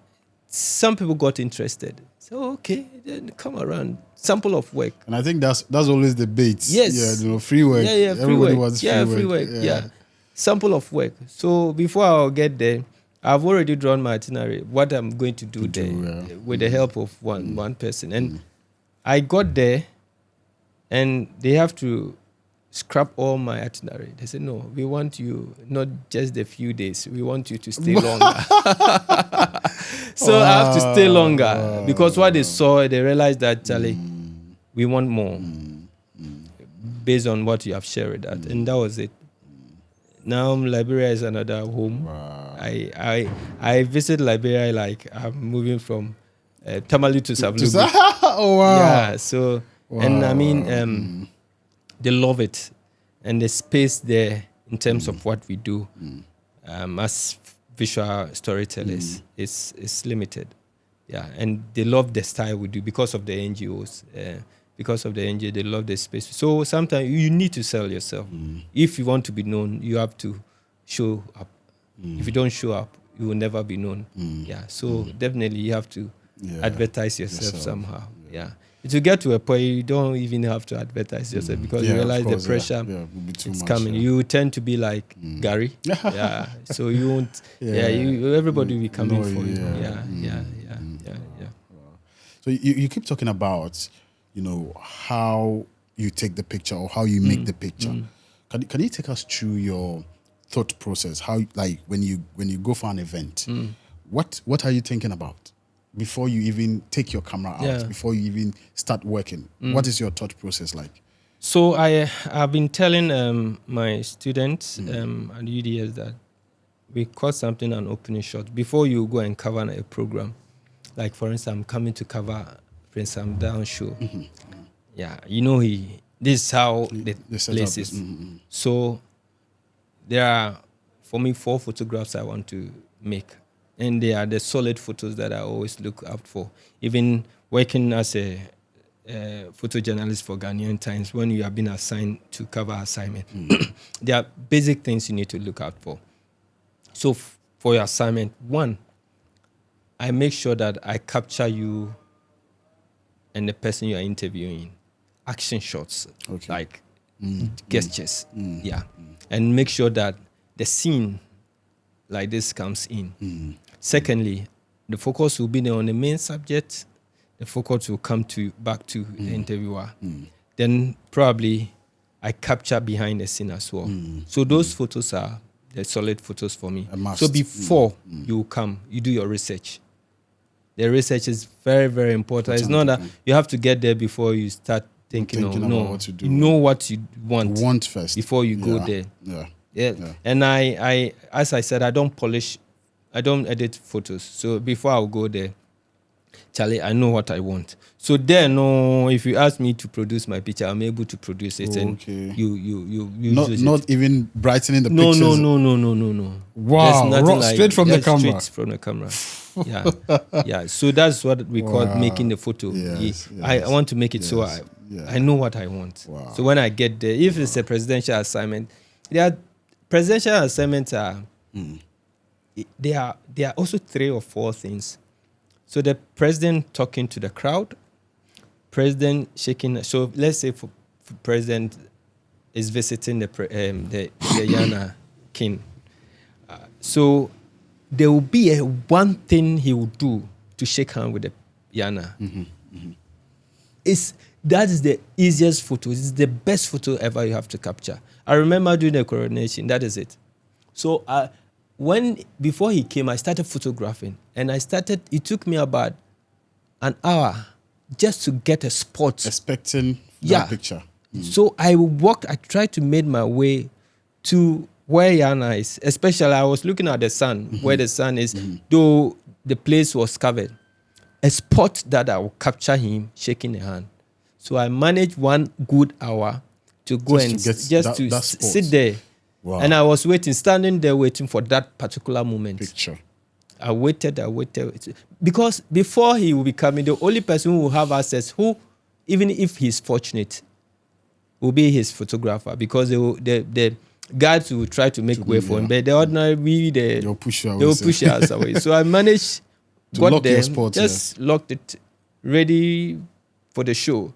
some people got interested. So, okay, then come around. Sample of work. And I think that's always the bait. Yes. Yeah, free work. Yeah, free Everybody work. wants free work. Yeah. Sample of work. So before I'll get there, I've already drawn my itinerary, what I'm going to do there with the help of one person. And I got there, and they have to scrap all my itinerary. They said, no, we want you not just a few days. We want you to stay longer. So I have to stay longer because what they saw, they realized that, Charlie, we want more based on what you have shared with us. And that was it. Now Liberia is another home. Wow. I visit Liberia like I'm moving from Tamale to Savlugu. Oh wow! Yeah. So and I mean they love it, and the space there in terms of what we do as visual storytellers is limited. Yeah, and they love the style we do because of the NGOs. Because of the NGO, they love the space. So sometimes you need to sell yourself. If you want to be known, you have to show up. If you don't show up, you will never be known. Yeah. So definitely you have to advertise yourself somehow. Yeah. To get to a point, you don't even have to advertise yourself because you realize the pressure it's coming. You tend to be like Gary. Yeah. So you won't. Everybody will be coming for you. Yeah. So you keep talking about, how you take the picture or how you make the picture. Can you take us through your thought process? How, like, when you go for an event, what are you thinking about before you even take your camera out, before you even start working? What is your thought process like? So I've been telling my students at UDS that we call something an opening shot. Before you go and cover a program, like for instance, I'm coming to cover Prince Sam Down show. Yeah, this is how the place is. So there are, for me, 4 photographs I want to make. And they are the solid photos that I always look out for. Even working as a photojournalist for Ghanaian Times, when you have been assigned to cover assignment, there are basic things you need to look out for. So for your assignment, 1, I make sure that I capture you and the person you are interviewing. Action shots, like gestures, and make sure that the scene like this comes in. Secondly, the focus will be on the main subject. The focus will come back to the interviewer. Then probably I capture behind the scene as well. So those photos are the solid photos for me. So before you come, you do your research. The research is very, very important. It's not that you have to get there before you start thinking what to do. You know what you want first before you go there. Yeah. And I, as I said, I don't edit photos. So before I'll go there, Charlie, I know what I want. So then, if you ask me to produce my picture, I'm able to produce it. And you not even brightening the pictures. No. Wow, straight from the camera. Straight from the camera. Yeah. So that's what we call making the photo. Yes. I want to make it so I know what I want. Wow. So when I get there, if it's a presidential assignment, presidential assignments are there are also 3 or 4 things. So the president talking to the crowd, president shaking. So let's say for president is visiting the Yana king. So there will be one thing he will do to shake hand with the Yana. That is the easiest photo. It's the best photo ever you have to capture. I remember doing the coronation. That is it. So before he came, I started photographing, and it took me about an hour just to get a spot. Expecting that picture. So I tried to make my way to where Yana is. Especially, I was looking at the sun, where the sun is, though the place was covered. A spot that I will capture him shaking the hand. So I managed 1 good hour to go sit there. Wow. And I was standing there waiting for that particular moment. Picture. I waited. Because before he will be coming, the only person who will have access, who, even if he's fortunate, will be his photographer. Because the guards will try to make way for him. But the ordinary, they'll push us away. So I managed, got there, locked it, ready for the show.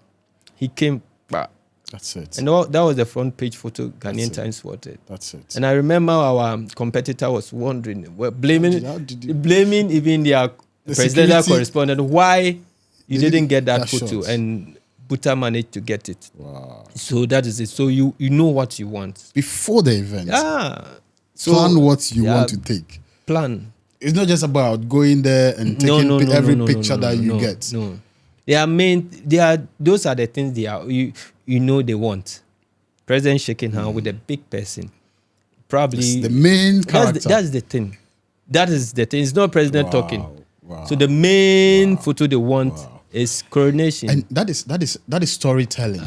He came back. That's it. And that was the front page photo Ghanaian Times wanted. That's it. And I remember our competitor was wondering, blaming even their presidential correspondent, why you didn't get that photo. Shot. And Buta managed to get it. Wow. So that is it. So you know what you want. Before the event. So plan what you want to take. Plan. It's not just about going there and taking every picture that you get. No. Those are the things they want. President shaking hand with a big person. Probably that's the main character. That's the thing. That is the thing. It's not president talking. Wow. So the main photo they want is coronation. And that is storytelling.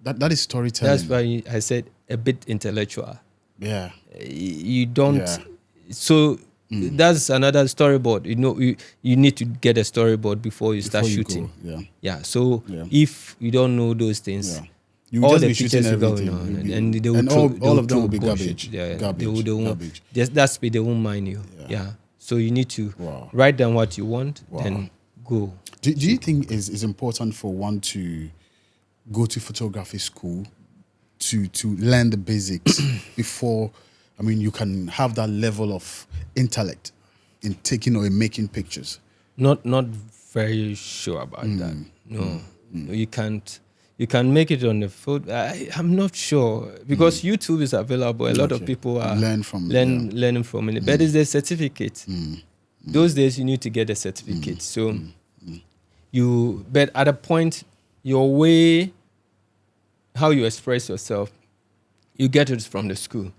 That is storytelling. That's why I said a bit intellectual. Yeah. You don't so that's another storyboard. You need to get a storyboard before you start shooting. So if you don't know those things, all the pictures are going on, and they will all of them will be garbage. Garbage. That's why they won't mind you. So you need to write down what you want, then go. Do you think it's important for one to go to photography school to learn the basics before? I mean, you can have that level of intellect in taking or in making pictures. Not very sure about that. No, you can't. You can make it on the phone. I'm not sure because YouTube is available. A lot of people are learning from it. But it's a certificate. Those days you need to get a certificate. So but at a point, your way, how you express yourself, you get it from the school.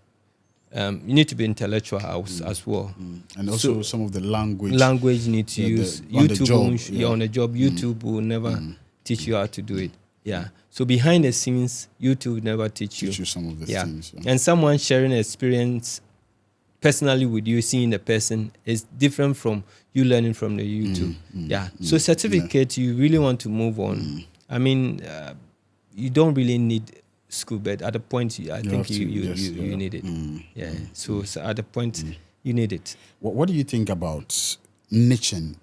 You need to be intellectual as well. And also So some of the language. language you need to use. on the YouTube, job, you're on the job. YouTube will never teach you how to do it. Yeah. So behind the scenes, YouTube will never teach you. Teach you some of the things. Yeah. And someone sharing experience personally with you, seeing the person, is different from you learning from the YouTube. So certificate, you really want to move on. I mean, you don't really need school, but at the point, I think you need it. So at the point, you need it. What do you think about niching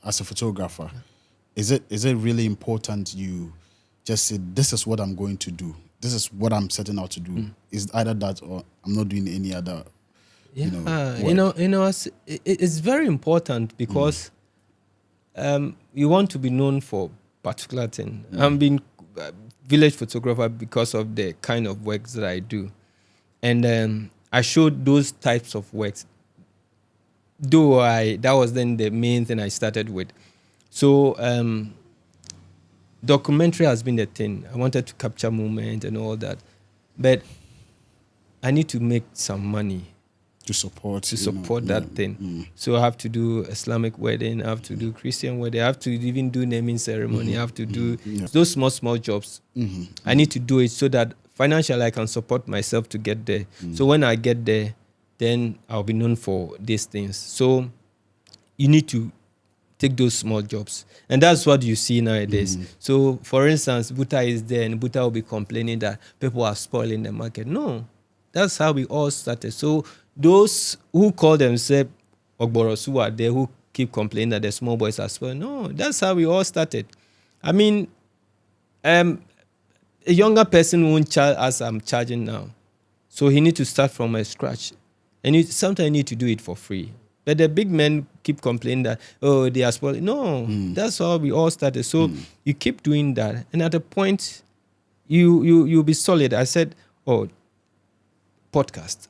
as a photographer? Is it really important you just say, this is what I'm going to do, this is what I'm setting out to do? Is either that or I'm not doing any other? It's very important because you want to be known for particular thing. I'm being village photographer because of the kind of works that I do, and I showed those types of works. That was then the main thing I started with. So documentary has been the thing. I wanted to capture movement and all that, but I need to make some money to support that thing. So I have to do Islamic wedding, I have to do Christian wedding, I have to even do naming ceremony, I have to do those small jobs. I need to do it so that financially I can support myself to get there. So when I get there, then I'll be known for these things. So you need to take those small jobs. And that's what you see nowadays. So for instance, Buta is there and Buta will be complaining that people are spoiling the market. No, that's how we all started. So those who call themselves Ogboros, who are there, who keep complaining that the small boys are spoiling, no, that's how we all started. I mean, a younger person won't charge as I'm charging now. So he needs to start from a scratch. And sometimes you need to do it for free. But the big men keep complaining that, oh, they are spoiling. No, that's how we all started. So you keep doing that. And at a point, you'll be solid. I said, podcast,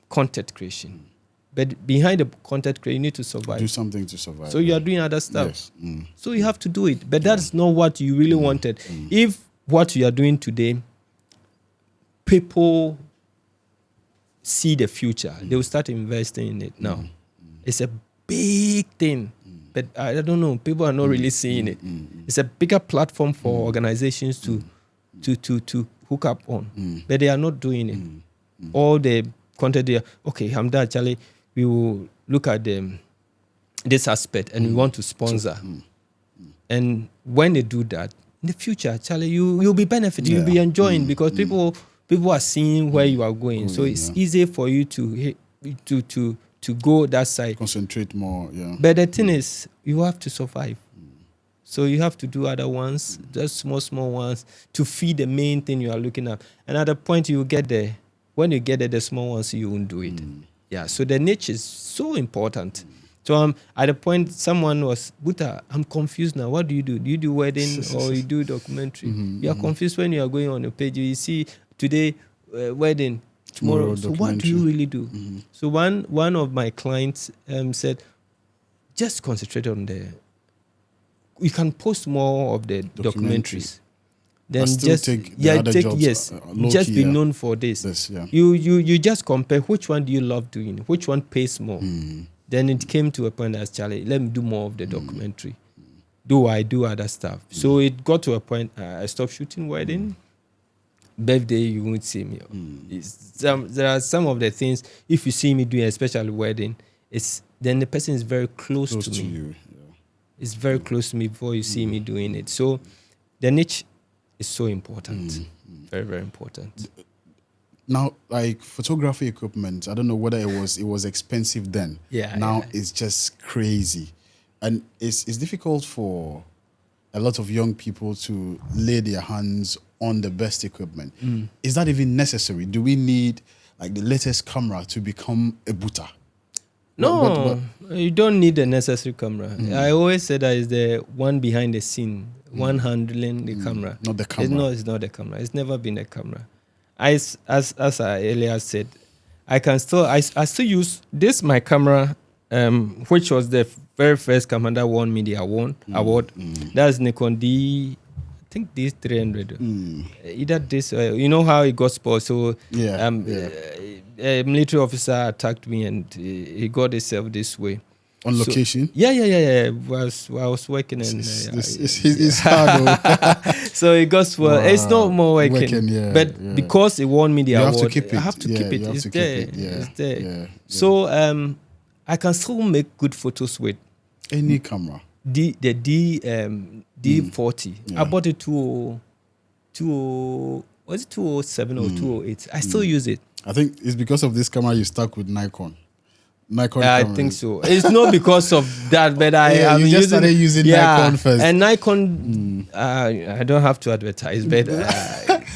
content creation. But behind the content creation, you need to survive. Do something to survive. So you are doing other stuff. Yes. So you have to do it. But that's not what you really wanted. If what you are doing today, people see the future, they will start investing in it now. It's a big thing. But I don't know, people are not really seeing it. It's a bigger platform for organizations to hook up on. But they are not doing it. All the content there, okay, Hamda, Charlie, we will look at this aspect and we want to sponsor. And when they do that, in the future, Charlie, you'll be benefiting, you'll be enjoying because people are seeing where you are going. So it's easy for you to go that side. Concentrate more, But the thing is, you have to survive. So you have to do other ones, just small ones, to feed the main thing you are looking at. And at the point you get there, when you get there, the small ones, you won't do it. So the niche is so important. So at the point, someone was, Buta, I'm confused now. What do you do? Do you do wedding or you do documentary? You are confused when you are going on a page. You see today, wedding, tomorrow. So what do you really do? So one of my clients said, just concentrate on you can post more of the documentaries. Then just be known for this. You just compare which one do you love doing, which one pays more. Then it came to a point as Charlie, let me do more of the documentary. Do I do other stuff? So it got to a point I stopped shooting wedding. Birthday, you won't see me. There are some of the things, if you see me doing, especially wedding, then the person is very close to me. You, It's very close to me before you see me doing it. So the niche is so important. Very, very important. Now, like photography equipment, I don't know whether it was expensive then. Now it's just crazy. And it's difficult for a lot of young people to lay their hands on the best equipment. Is that even necessary? Do we need like the latest camera to become a Buta? No, you don't need the necessary camera. I always say that is the one behind the scene, one handling the camera. Not the camera. It's not the camera. It's never been a camera. As I earlier said, I still use this my camera, which was the very first camera that won me the award. That's Nikon I think D300. Either this, you know how it got spoiled. So a military officer attacked me and he got himself this way. On location? Yeah. I was working and it's hard. so it goes well. Wow. It's not more working, but because it won me the award, have to keep it. I have to keep it. It's there. It's there. Yeah. So I can still make good photos with any camera. The D40. I bought it 207 or 208. I still use it. I think it's because of this camera you stuck with Nikon. I think so. It's not because of that, but I you just started using Nikon first. And Nikon, I don't have to advertise, but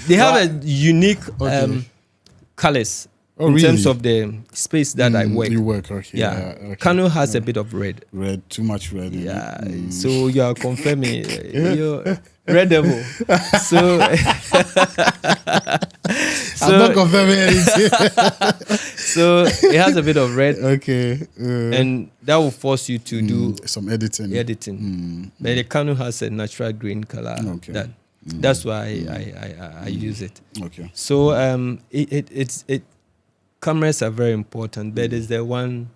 they have a unique colors in terms of the space that I work. You work, okay. Yeah. Okay. Canon has a bit of red. Red, too much red. Yeah. So you are confirming you're Red Devil. So I'm not confirming anything. So it has a bit of red. Okay. And that will force you to do some editing. But the Canon has a natural green color. Okay. That's why I use it. Okay. So it cameras are very important, but it's the one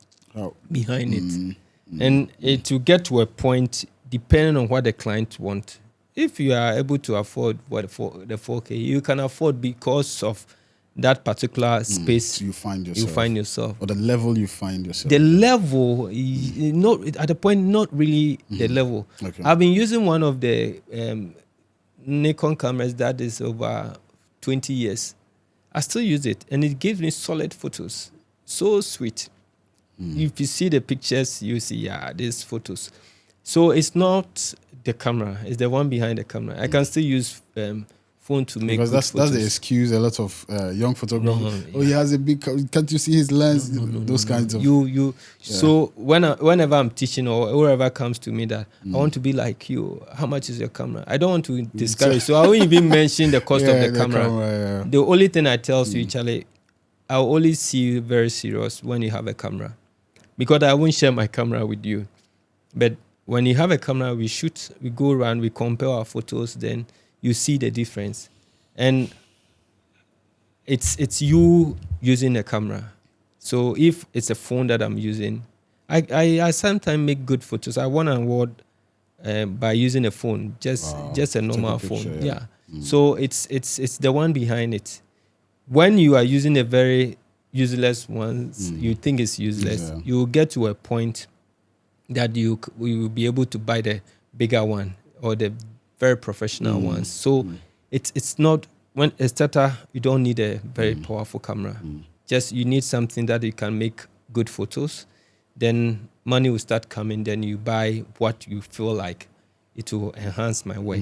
behind it. And it will get to a point depending on what the client wants. If you are able to afford the 4K, you can afford because of that particular space you find yourself. Or the level you find yourself. The level, not at the point, not really the level. Okay. I've been using one of the Nikon cameras that is over 20 years. I still use it, and it gives me solid photos. So sweet. If you see the pictures, you see, these photos. So it's not the camera, it's the one behind the camera. I can still use phone to make because that's the excuse a lot of young photographers. He has a big. Can't you see his lens? Those kinds of. So whenever I'm teaching or whoever comes to me that I want to be like you, how much is your camera? I don't want to discourage. So I won't even mention the cost of the camera. The only thing I tell you, Charlie, I'll only see you very serious when you have a camera, because I won't share my camera with you. But when you have a camera, we shoot, we go around, we compare our photos, then you see the difference. And it's you using a camera. So if it's a phone that I'm using, I sometimes make good photos. I won an award by using a phone, just a normal phone. Yeah. So it's the one behind it. When you are using a very useless one, you think it's useless, you will get to a point that you will be able to buy the bigger one or the very professional ones. So it's not, when a starter, you don't need a very powerful camera. Just you need something that you can make good photos. Then money will start coming. Then you buy what you feel like it will enhance my work.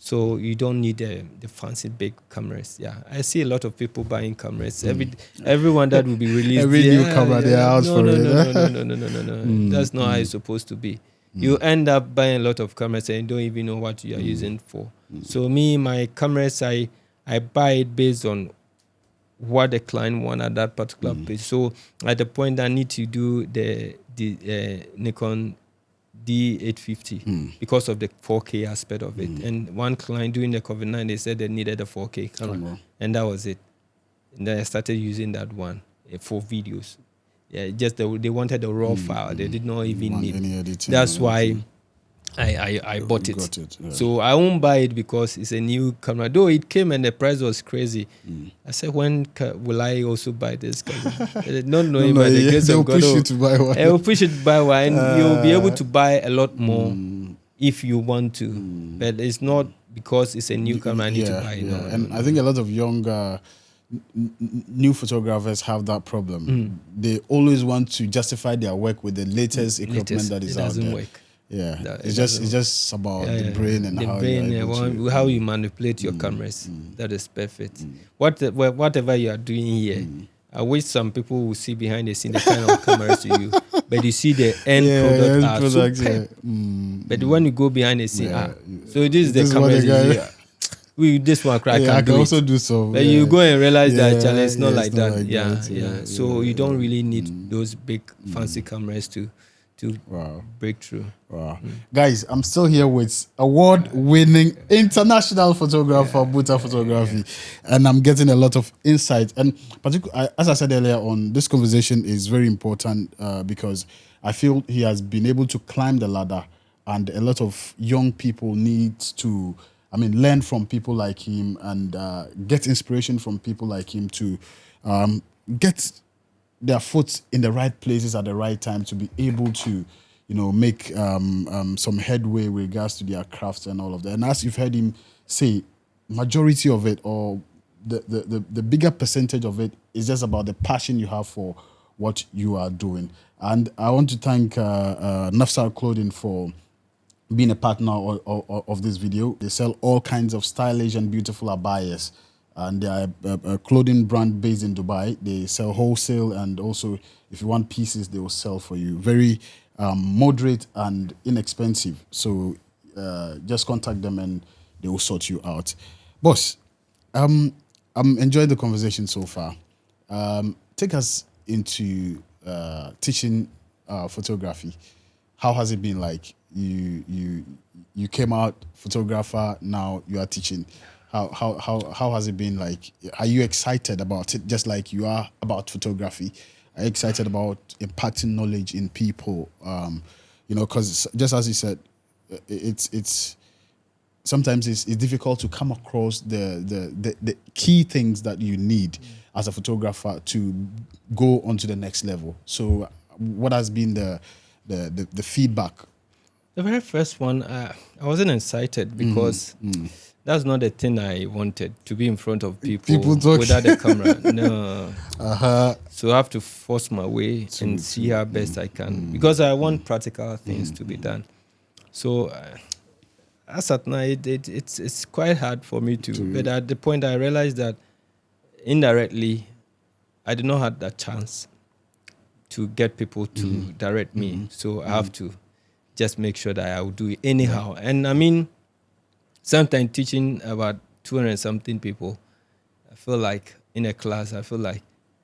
So you don't need the fancy big cameras. I see a lot of people buying cameras. Everyone that will be released. Every new camera they are out for it. No. That's not how it's supposed to be. You end up buying a lot of cameras and you don't even know what you are using for. So my cameras, I buy it based on what the client want at that particular place. So at the point I need to do the Nikon D850 because of the 4K aspect of it. And one client during the COVID-19, they said they needed a 4K camera. And that was it. And then I started using that one for videos. Just they wanted a raw file. They did not even need any editing. That's why I bought it. So I won't buy it because it's a new camera. Though it came and the price was crazy. I said, when will I also buy this camera? Not knowing by the grace of God. They'll push you to buy one. I will push you to buy one. And you'll be able to buy a lot more if you want to. But it's not because it's a new camera I need to buy. And I think a lot of younger new photographers have that problem. They always want to justify their work with the latest equipment that is out there. Work. It's just about the brain and how you manipulate your cameras. That is perfect. Whatever you are doing here, I wish some people will see behind the scene the kind of cameras you use, but you see the end product. But when you go behind the scene, so this is the cameras you use. This one I can also do so. But you go and realize that challenge it's not like that. So you don't really need those big fancy cameras to to Wow. break through. Wow. Guys, I'm still here with award-winning international photographer, Buta Photography, and I'm getting a lot of insight. And as I said earlier on, this conversation is very important because I feel he has been able to climb the ladder, and a lot of young people need to, learn from people like him and get inspiration from people like him to get their foot in the right places at the right time to be able to, make some headway with regards to their crafts and all of that. And as you've heard him say, majority of it, or the bigger percentage of it, is just about the passion you have for what you are doing. And I want to thank Nafsar Clothing for being a partner of this video. They sell all kinds of stylish and beautiful abayas. And they are a clothing brand based in Dubai. They sell wholesale, and also if you want pieces, they will sell for you. Very moderate and inexpensive. So just contact them and they will sort you out. Boss, I'm enjoying the conversation so far. Take us into teaching photography. How has it been like? You came out photographer, now you are teaching. How has it been like? Are you excited about it, just like you are about photography? Are you excited about imparting knowledge in people? Because just as you said, it's sometimes it's difficult to come across the key things that you need as a photographer to go on to the next level. So, what has been the feedback? The very first one, I wasn't excited because that's not the thing I wanted, to be in front of people without a camera. No. So I have to force my way and see how best I can, because I want practical things to be done. So as at night, it's quite hard for me to. But at the point I realized that indirectly, I did not have that chance to get people to direct me. So I have to just make sure that I will do it anyhow. And sometimes teaching about 200 something people, I feel like in a class,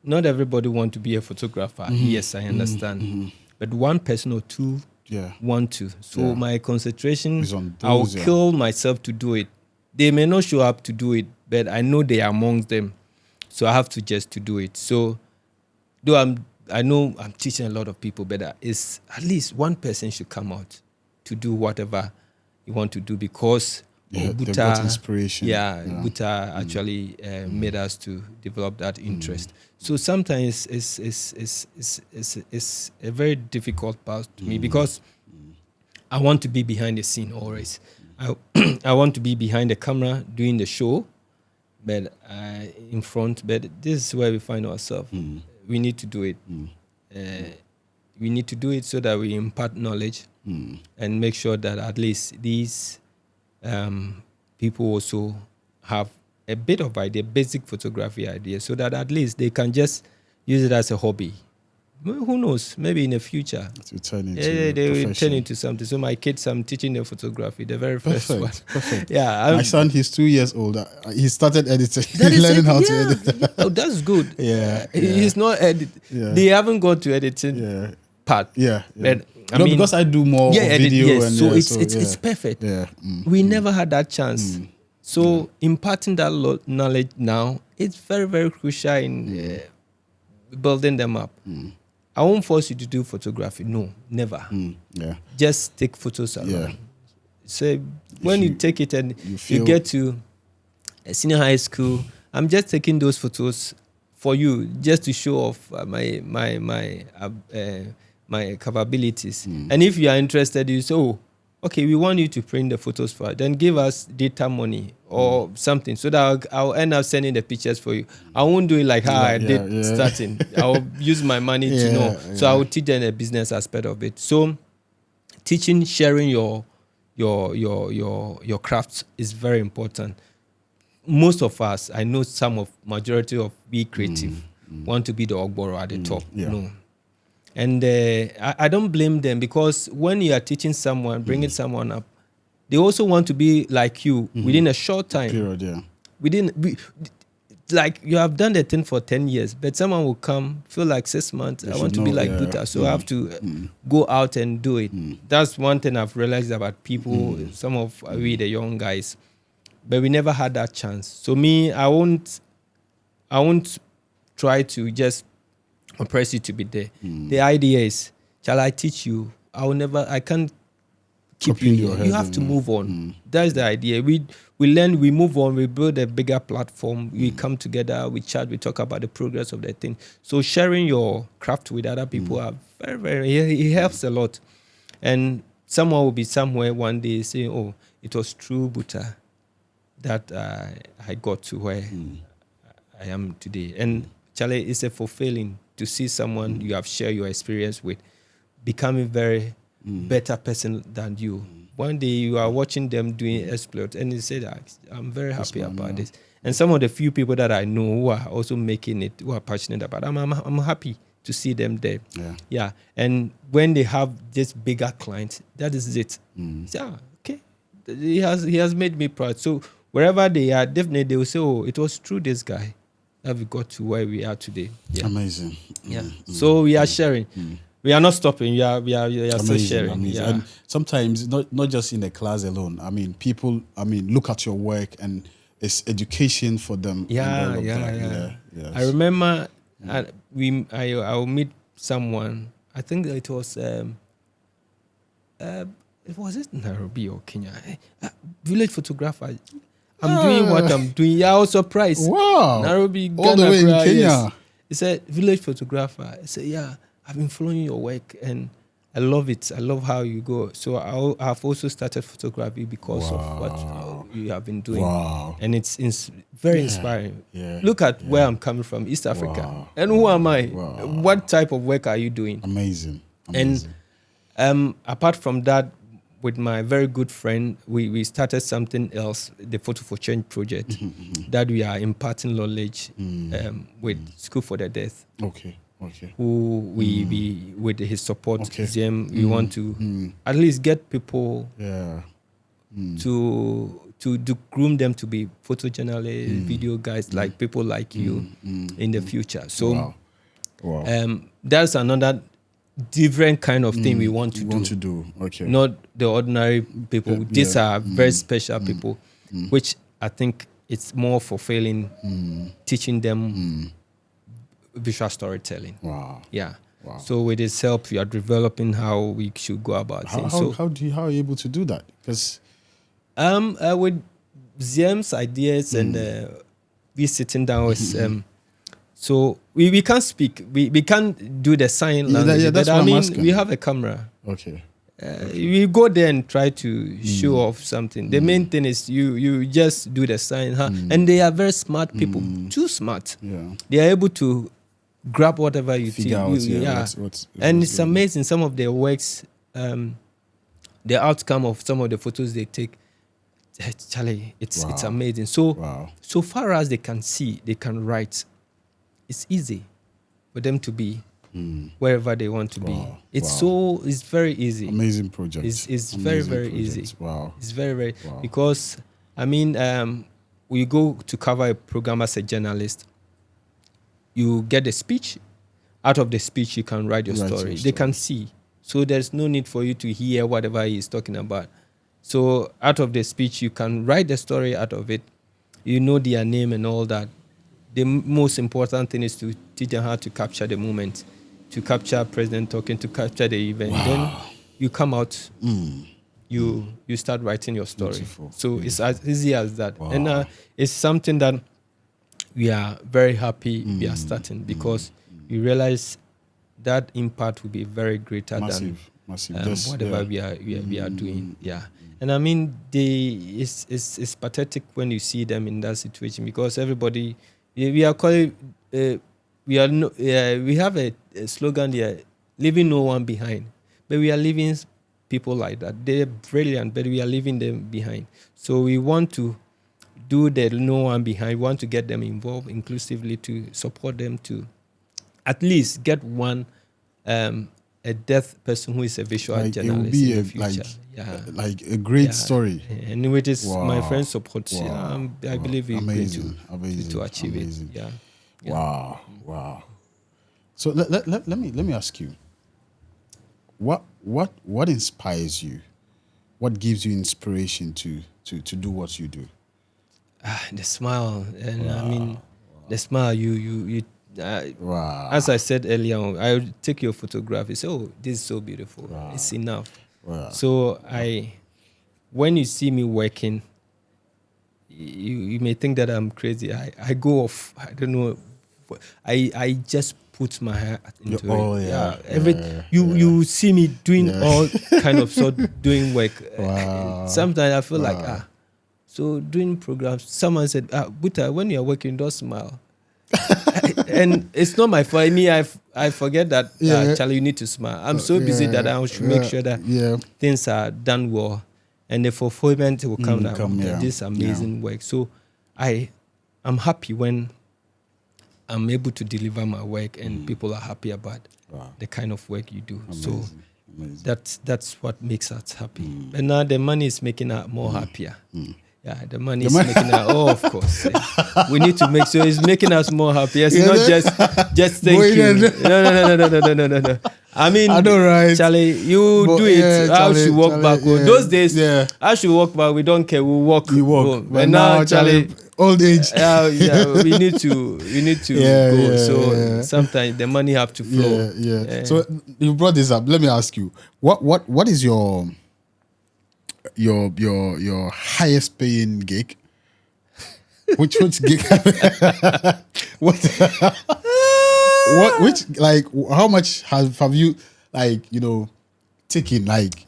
not everybody want to be a photographer. Yes, I understand. But one person or two want to. So my concentration, I'll kill myself to do it. They may not show up to do it, but I know they are amongst them. So I have to just to do it. So though I know I'm teaching a lot of people, but it's at least one person should come out to do whatever you want to do, because Buta inspiration. Buta actually made us to develop that interest. So sometimes it's a very difficult part to me, because I want to be behind the scene always. I want to be behind the camera doing the show, but in front. But this is where we find ourselves. We need to do it. We need to do it so that we impart knowledge and make sure that at least these people also have a bit of idea, basic photography idea, so that at least they can just use it as a hobby. Who knows? Maybe in the future, they will turn into something. So my kids, I'm teaching them photography, the very first one. Perfect. Yeah, my son, he's 2 years old. He started editing. Learning how to edit. Oh, that's good. He's not edit. They haven't got to editing part. But, because I do more video. And it's perfect. We never had that chance. So imparting that knowledge now, it's very, very crucial in building them up. I won't force you to do photography. No, never. Just take photos around. So when you take it and you get to a senior high school, I'm just taking those photos for you, just to show off my capabilities. And if you are interested, you say, oh, okay, we want you to print the photos for us. Then give us data money or something, so that I'll end up sending the pictures for you. I won't do it like how I did starting. I'll use my money to know. So I will teach them the business aspect of it. So teaching, sharing your crafts is very important. Most of us, I know majority of we creative want to be the Ogboro at the top. No. And I don't blame them, because when you are teaching someone, bringing someone up, they also want to be like you within a short time. like you have done the thing for 10 years, but someone will come, feel like 6 months, I want to be like Buta, so I have to go out and do it. That's one thing I've realized about people, some of we the young guys, but we never had that chance. So me, I won't try to just oppress you to be there. The idea is, shall I teach you? I can't keep you here. You have to move on. That's the idea. We learn, we move on, we build a bigger platform, we come together, we chat, we talk about the progress of the thing. So sharing your craft with other people are very, very, it helps a lot. And someone will be somewhere one day saying, oh, it was through Buta that I got to where I am today. And Charlie, it's a fulfilling to see someone you have shared your experience with becoming very better person than you. One day you are watching them doing exploits, and you say that I'm very happy about this. And some of the few people that I know who are also making it, who are passionate about it, I'm happy to see them there. Yeah. And when they have this bigger clients, that is it. Yeah, okay. He has made me proud. So wherever they are, definitely they will say, oh, it was through this guy that we got to where we are today. Yeah. Amazing. Yeah. So we are sharing. We are not stopping. We are still sharing. Amazing. Yeah. And sometimes not just in the class alone. I mean, people. I mean, look at your work, and it's education for them. Yeah. Yes. I remember I'll meet someone. I think it was was it Nairobi or Kenya? Village photographer. I'm doing what I'm doing. Yeah, I was surprised. Wow. Nairobi, all Ghana, the way in Kenya. Yes. He said, village photographer. I said, yeah, I've been following your work and I love it. I love how you go. So I've also started photography because of what you have been doing. Wow. And it's very inspiring. Yeah. Look at where I'm coming from, East Africa. And who am I? Wow. What type of work are you doing? Amazing. And apart from that, with my very good friend, we started something else, the Photo for Change project, that we are imparting knowledge with School for the Deaf. Okay. Who we with his support, we want to at least get people to groom them to be photojournalists, video guys, like people like you in the future. So that's another different kind of thing we want to do. Okay. Not the ordinary people. These are very special people, which I think it's more fulfilling teaching them visual storytelling. Wow. Yeah. Wow. So with his help, we are developing how we should go about things. How are you able to do that? Because with Ziem's ideas and we sitting down with so we can't speak. We can't do the sign language. That's but what I'm asking. We have a camera. Okay. We go there and try to show off something. The main thing is you just do the sign. And they are very smart people. Too smart. Yeah. They are able to grab whatever you figure out. What's and it's amazing. Some of their works, the outcome of some of the photos they take, Charlie, it's amazing. So far as they can see, they can write. It's easy for them to be wherever they want to be. It's very easy. Amazing project. It's very, very project. easy. Wow. It's very, very because we go to cover a program as a journalist. You get the speech. Out of the speech, you can write your story. They can see. So there's no need for you to hear whatever he's talking about. So out of the speech, you can write the story out of it. You know their name and all that. The most important thing is to teach them how to capture the moment, to capture president talking, to capture the event. Then you come out, you start writing your story. Beautiful. So it's as easy as that. And it's something that we are very happy we are starting because we realize that impact will be very greater than whatever we are doing. Yeah. And I mean, it's pathetic when you see them in that situation because everybody, we have a slogan here, leaving no one behind. But we are leaving people like that. They're brilliant, but we are leaving them behind. So we want to do the no one behind. We want to get them involved inclusively to support them to at least get one a deaf person who is a visual Like, it will journalist be in a, the future. Yeah. like a great Yeah. story. And with this, my Wow. friend's support, Wow. I believe we're Amazing. going Amazing. to achieve Amazing. it. Yeah. Wow. Wow. So let me ask you, what inspires you? What gives you inspiration to do what you do? The smile, and I mean, the smile. You. Wow. As I said earlier on, I would take your photograph. You say, "Oh, this is so beautiful. It's enough." Wow. So when you see me working, you may think that I'm crazy. I go off. I don't know. I just put my heart into it. You see me doing all kind of doing work. Wow. Sometimes I feel like so doing programs. Someone said, Buta, when you're working, don't smile. And it's not my fault. Me, I forget that Charlie, you need to smile. I'm so busy that I should make sure that things are done well, and the fulfillment will come. This amazing work. So I'm happy when I'm able to deliver my work and people are happy about the kind of work you do. Amazing. So that's what makes us happy. And now the money is making us more happier. Yeah, the money is making us. Oh, of course. We need to make sure it's making us more happy. It's not just thank you. No. I mean, I know, right? Charlie, you do it. I should walk back. Those days, I should walk back. We don't care. We walk. You walk. Home. But now, Charlie, old age. we need to go. So sometimes the money have to flow. So you brought this up. Let me ask you, what is your highest paying gig? Which gig? Which, like, how much have you, like, taken, like,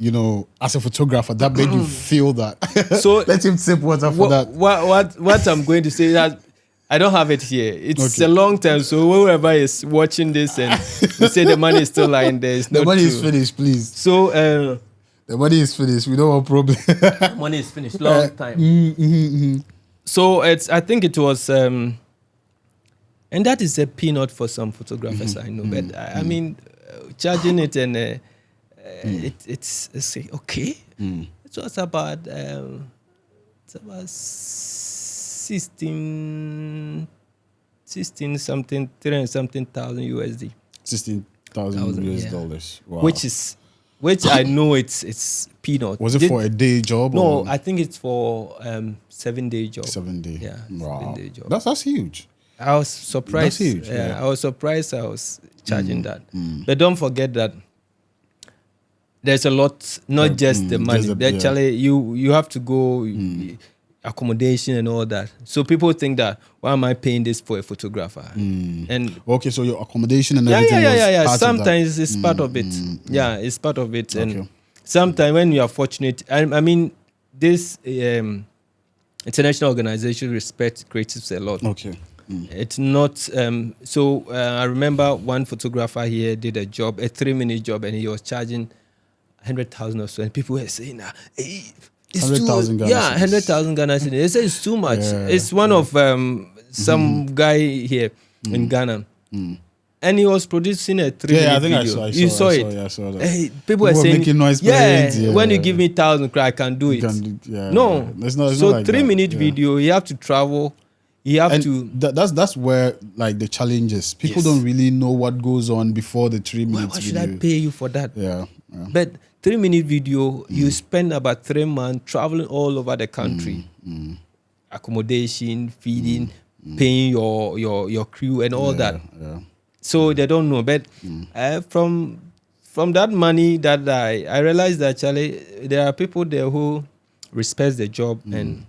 as a photographer that made you feel that? So let him sip water for that. What I'm going to say is that I don't have it here. It's a long time. So whoever is watching this and we say the money is still lying there, it's not the money true. Is finished, please. So the money is finished. We don't want problem. Money is finished. Long time. So I think it was, and that is a peanut for some photographers I know. But I mean, charging it and it's okay. It was about 16 something, 300 something thousand USD. 16,000 US dollars. Wow. Which I know it's peanut. Was it for a day job? No, or? I think it's for 7-day job. 7 day. Yeah. Wow. 7-day job. That's huge. I was surprised. That's huge. Yeah. I was surprised I was charging that. But don't forget that there's a lot, not just the money. Actually, you have to go accommodation and all that. So people think that, why am I paying this for a photographer? And okay, so your accommodation and everything. Yeah. Sometimes it's part of it. Yeah, it's part of it. And sometimes when you are fortunate, I mean, this international organization respects creatives a lot. Okay. It's not I remember one photographer here did a 3-minute job, and he was charging 100,000 or so, and people were saying, hey, it's 100,000 Ghana. Yeah, 100,000 Ghana. They say it's too much. It's one of some guy here in Ghana. And he was producing a 3-minute video. I saw it. I saw that. Hey, people were saying, making noise when you give me 1,000, I can do it. No. It's not so like 3-minute video, you have to travel. You have to. That's where, like, the challenge is. People don't really know what goes on before the 3 minutes. Why should I pay you for that? Yeah. But 3-minute video, you spend about 3 months traveling all over the country, accommodation, feeding, paying your crew and all that. Yeah. So they don't know. But from that money that I realized that actually there are people there who respect the job and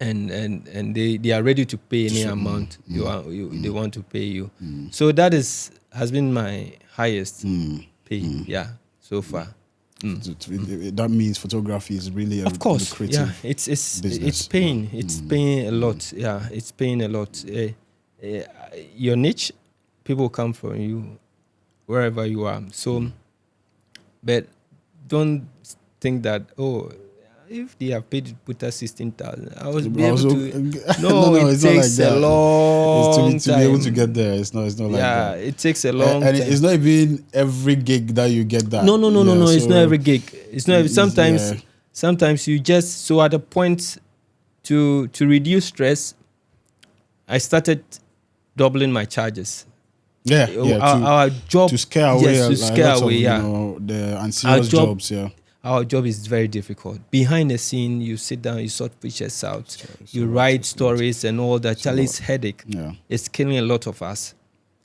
they are ready to pay any amount they want to pay you. So that has been my highest pay, so far. That means photography is really a lucrative business. It's paying. It's paying a lot. Yeah, it's paying a lot. Your niche, people come from you wherever you are. So, but don't think that if they have paid Buta 16,000, I was be Also, able to. No, it it's not like takes a that. long It's to be able to get there. It's not like Yeah, that. it takes a long And time. it's not even every gig that you get that. No. It's so not every gig. It's not. Sometimes, yeah. sometimes you just so at a point to reduce stress. I started doubling my charges. Yeah, Our job to scare away, yes, to a scare lot away, of the unserious jobs. Yeah, our job is very difficult. Behind the scene, you sit down, you sort pictures out, you write stories and all that. Charlie's headache is killing a lot of us.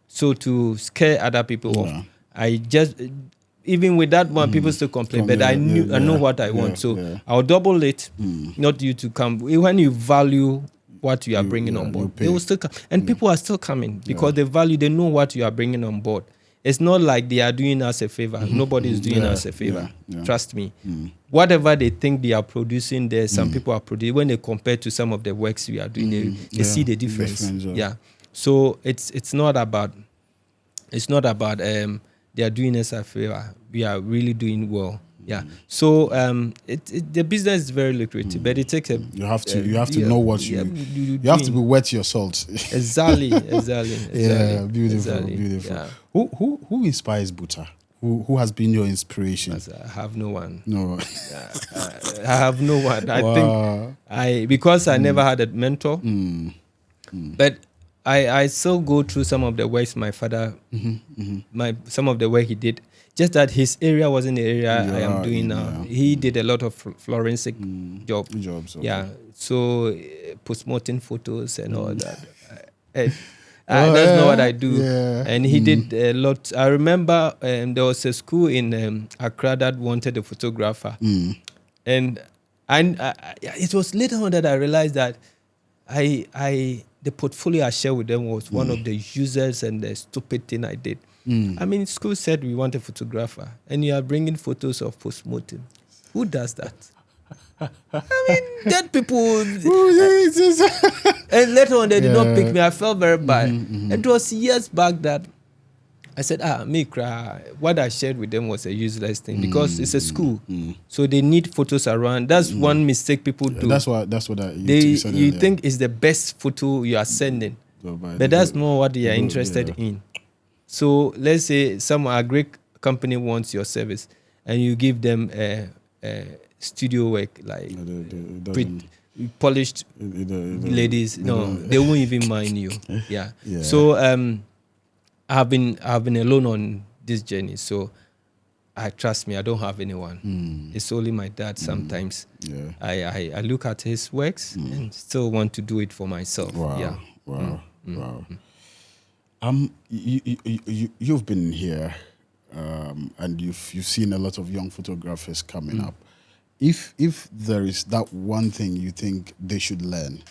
So to scare other people off, I just even with that one, people still complain. But I know what I want, so I'll double it. Not you to come when you value what you are bringing on board. They will still come, and people are still coming because they value. They know what you are bringing on board. It's not like they are doing us a favor. Nobody is doing us a favor. Trust me. Whatever they think they are producing there, some people are producing. When they compare to some of the works we are doing, they see the difference. Yeah. So it's not about they are doing us a favor. We are really doing well. Yeah. So the business is very lucrative, but it takes a. You have to know what you have to be wet your salt. Exactly. Yeah, beautiful. Yeah. Who inspires Buta? Who has been your inspiration? I have no one. No. I have no one. I think because I never had a mentor, but I still go through some of the works my father, some of the work he did. Just that his area wasn't the area I am doing now. He did a lot of forensic jobs. Okay. So post-mortem photos and all that. That's not what I do. Yeah. And he did a lot. I remember there was a school in Accra that wanted a photographer. And it was later on that I realized that the portfolio I shared with them was one of the users and the stupid thing I did. I mean, school said we want a photographer, and you are bringing photos of post-mortem. Who does that? I mean, dead people. And later on, they did not pick me. I felt very bad. It was years back that I said, what I shared with them was a useless thing because it's a school. So they need photos around. That's one mistake people do. That's what you think is the best photo you are sending. But that's not what they are interested in. So let's say a great company wants your service and you give them a studio work like polished ladies. No, they won't even mind you. Yeah. So I've been alone on this journey. So trust me, I don't have anyone. It's only my dad sometimes. I look at his works and still want to do it for myself. Wow. You've been here, and you've seen a lot of young photographers coming up. If there is that one thing you think they should learn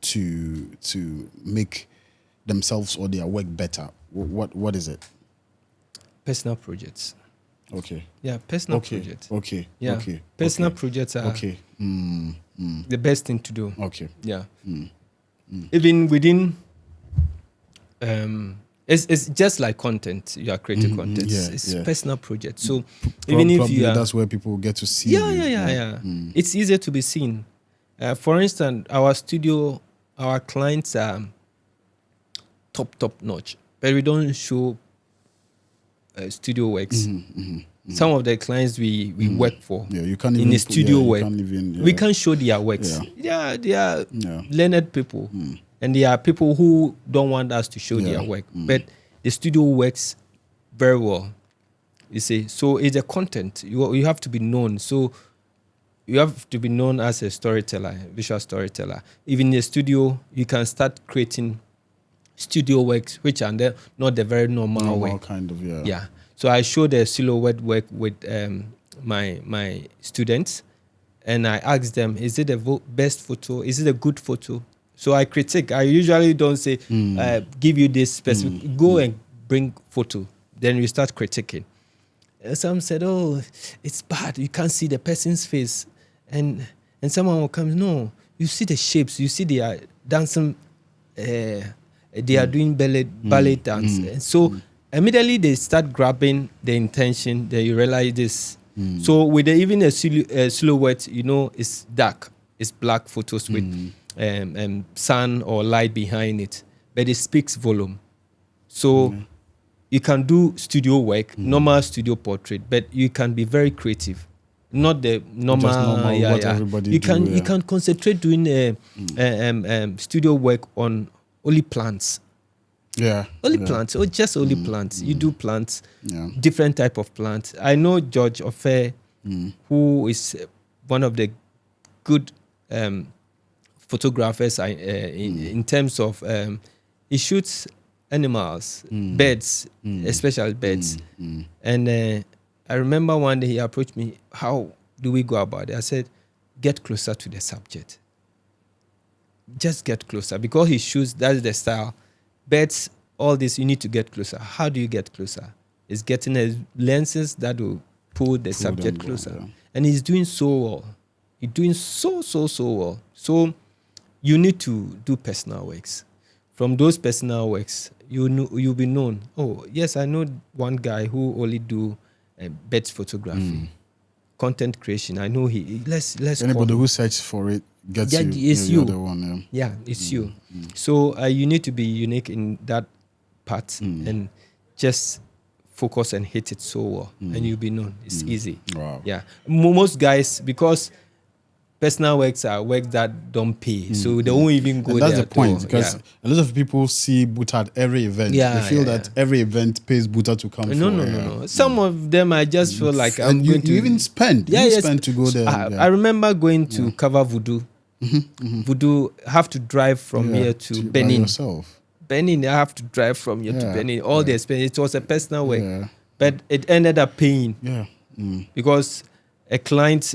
to make themselves or their work better, what is it? Personal projects. Okay. Yeah, personal projects. Okay. Yeah. Okay. Personal projects are the best thing to do. Okay. Yeah. Even within it's just like content. You are creating content. It's personal project. So even if you are, that's where people get to see. Yeah. It's easier to be seen. For instance, our studio, our clients are top notch, but we don't show studio works. Some of the clients we work for, you can't in even the studio work, we can't show their works. They are learned people. And there are people who don't want us to show their work. But the studio works very well. You see, so it's a content. You have to be known. So you have to be known as a storyteller, visual storyteller. Even in the studio, you can start creating studio works, which are not the very normal way. Kind of, Yeah. So I show the silhouette work with my students, and I ask them, is it the best photo? Is it a good photo? So I critique. I usually don't say, give you this specific. Go and bring photo. Then you start critiquing. Some said, oh, it's bad. You can't see the person's face. And someone will come, no, you see the shapes. You see they are dancing. They are doing ballet dance. And so immediately they start grabbing the intention. Then you realize this So with even a silhouette, it's dark, it's black photos with sun or light behind it, but it speaks volume. So you can do studio work, normal studio portrait, but you can be very creative. Not the normal, what everybody you do, can you can concentrate doing studio work on only plants. Plants, or just only plants. You do plants, different type of plants. I know George Offe, who is one of the good photographers in terms of he shoots animals, birds, especially birds. And I remember one day he approached me, how do we go about it? I said, get closer to the subject. Just get closer. Because he shoots, that's the style. Birds, all this, you need to get closer. How do you get closer? It's getting lenses that will pull the subject closer. And he's doing so well. He's doing so well. So you need to do personal works. From those personal works, you'll be known. Oh, yes, I know one guy who only do birds photography, content creation. I know let's anybody who searches for it gets you. It's you. The one, it's you. So you need to be unique in that part and just focus and hit it so well, and you'll be known. It's easy. Wow. Yeah, most guys, because personal works are work that don't pay, so they won't even go and there. That's the point, because a lot of people see Buta at every event. They feel that every event pays Buta to come. No. Some of them I just feel like you even spend. Spend to go there. I remember going to cover Voodoo. Voodoo, have to drive from here to Benin. Benin, I have to drive from here to Benin. All the expense. It was a personal work, but it ended up paying. Because a client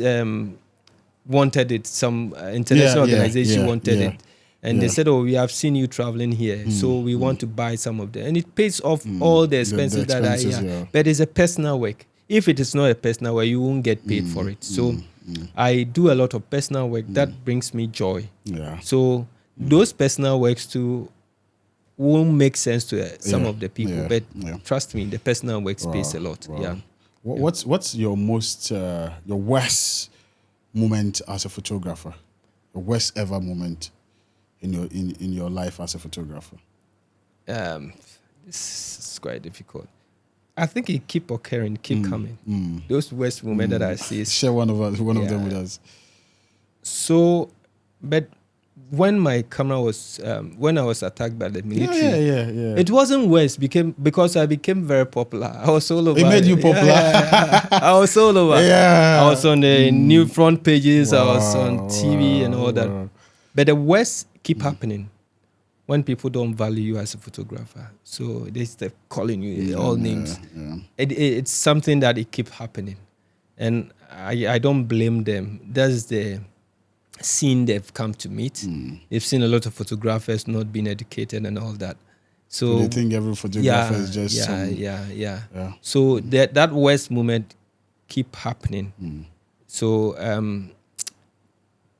wanted it. Some international organization wanted it. And they said, oh, we have seen you traveling here, so we want to buy some of them. And it pays off all the expenses that are here. But it's a personal work. If it is not a personal work, you won't get paid for it. So I do a lot of personal work. That brings me joy. So those personal works too won't make sense to some of the people. But trust me, the personal work pays a lot. What's your most, your worst moment as a photographer? The worst ever moment in your life as a photographer? This is quite difficult. I think it keep occurring, keep coming. Those worst moments that I see. Share one of them with us. So, but when my camera was, when I was attacked by the military, it wasn't worse because I became very popular. I was all over. It made you popular. I was all over. I was on the new front pages. I was on TV and all that. But the worst keep happening when people don't value you as a photographer. So they start calling you all names. It's something that it keep happening. And I don't blame them. That's the scene they've come to meet. They've seen a lot of photographers not being educated and all that. So they think every photographer is just So that worst moment keep happening. So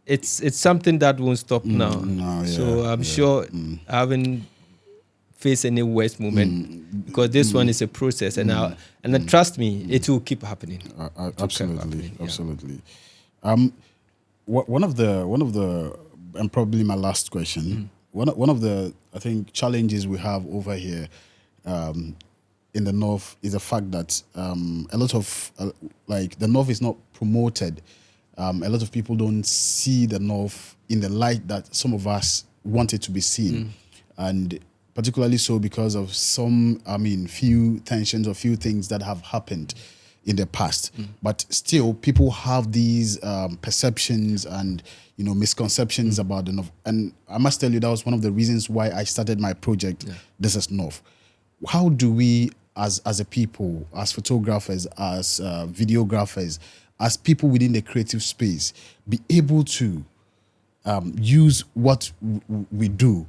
it's something that won't stop now. So I'm sure I haven't faced any worst moment because this one is a process, and trust me, it will keep happening. Absolutely. One of the and probably my last question. One of the, I think, challenges we have over here in the North is the fact that a lot of the North is not promoted. A lot of people don't see the North in the light that some of us want it to be seen, and particularly so because of few tensions or few things that have happened in the past. But still, people have these perceptions and misconceptions about the North. And I must tell you, that was one of the reasons why I started my project, This is North. How do we, as a people, as photographers, as videographers, as people within the creative space, be able to use what we do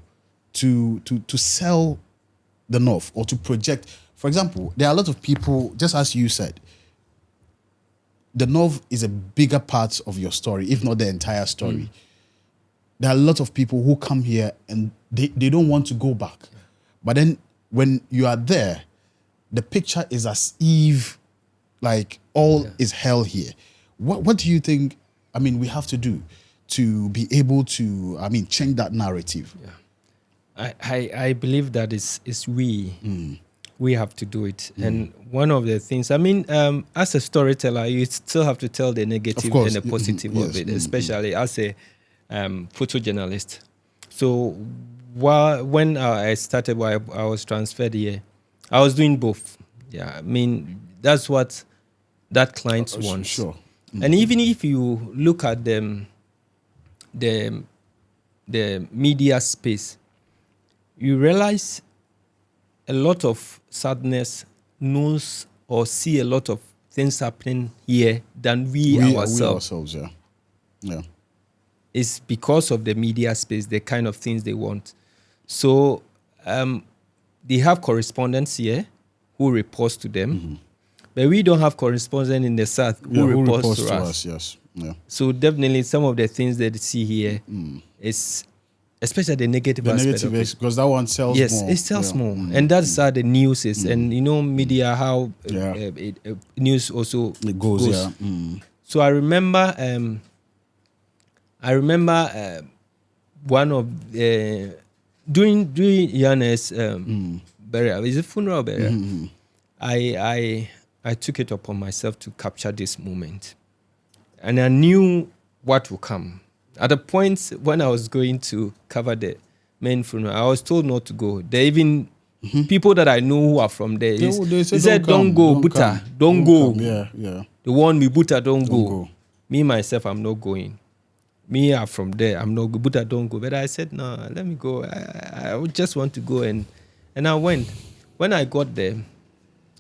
to sell the North or to project? For example, there are a lot of people, just as you said, the North is a bigger part of your story, if not the entire story. There are a lot of people who come here and they don't want to go back. But then when you are there, the picture is as if like all is hell here. What do you think? I mean, we have to do to be able to, I mean, change that narrative. Yeah, I believe that is we have to do it. And one of the things, I mean, as a storyteller, you still have to tell the negative and the positive of it, especially as a photojournalist. So when I started, I was transferred here, I was doing both. Yeah, I mean, that's what that client wants. Sure. And even if you look at the media space, you realize a lot of sadness knows or see a lot of things happening here than we ourselves. Yeah. It's because of the media space, the kind of things they want. So they have correspondents here who reports to them, but we don't have correspondents in the South who reports to us. Yes. Yeah. So definitely some of the things that they see here is, especially the negative aspect of it. Because that one sells more. Yes, it sells more. And that's how the news is. And you know, media, how news also it goes. Yeah. So I remember one of during Yannis burial, is it funeral burial? I took it upon myself to capture this moment. And I knew what would come. At the point when I was going to cover the main funeral, I was told not to go. There even people that I know who are from there. They said, don't go, Buta, don't go. Yeah. The one me, Buta, don't go. Me, myself, I'm not going. Me, I'm from there. I'm not go. Buta, don't go. But I said, no, let me go. I just want to go. And I went. When I got there,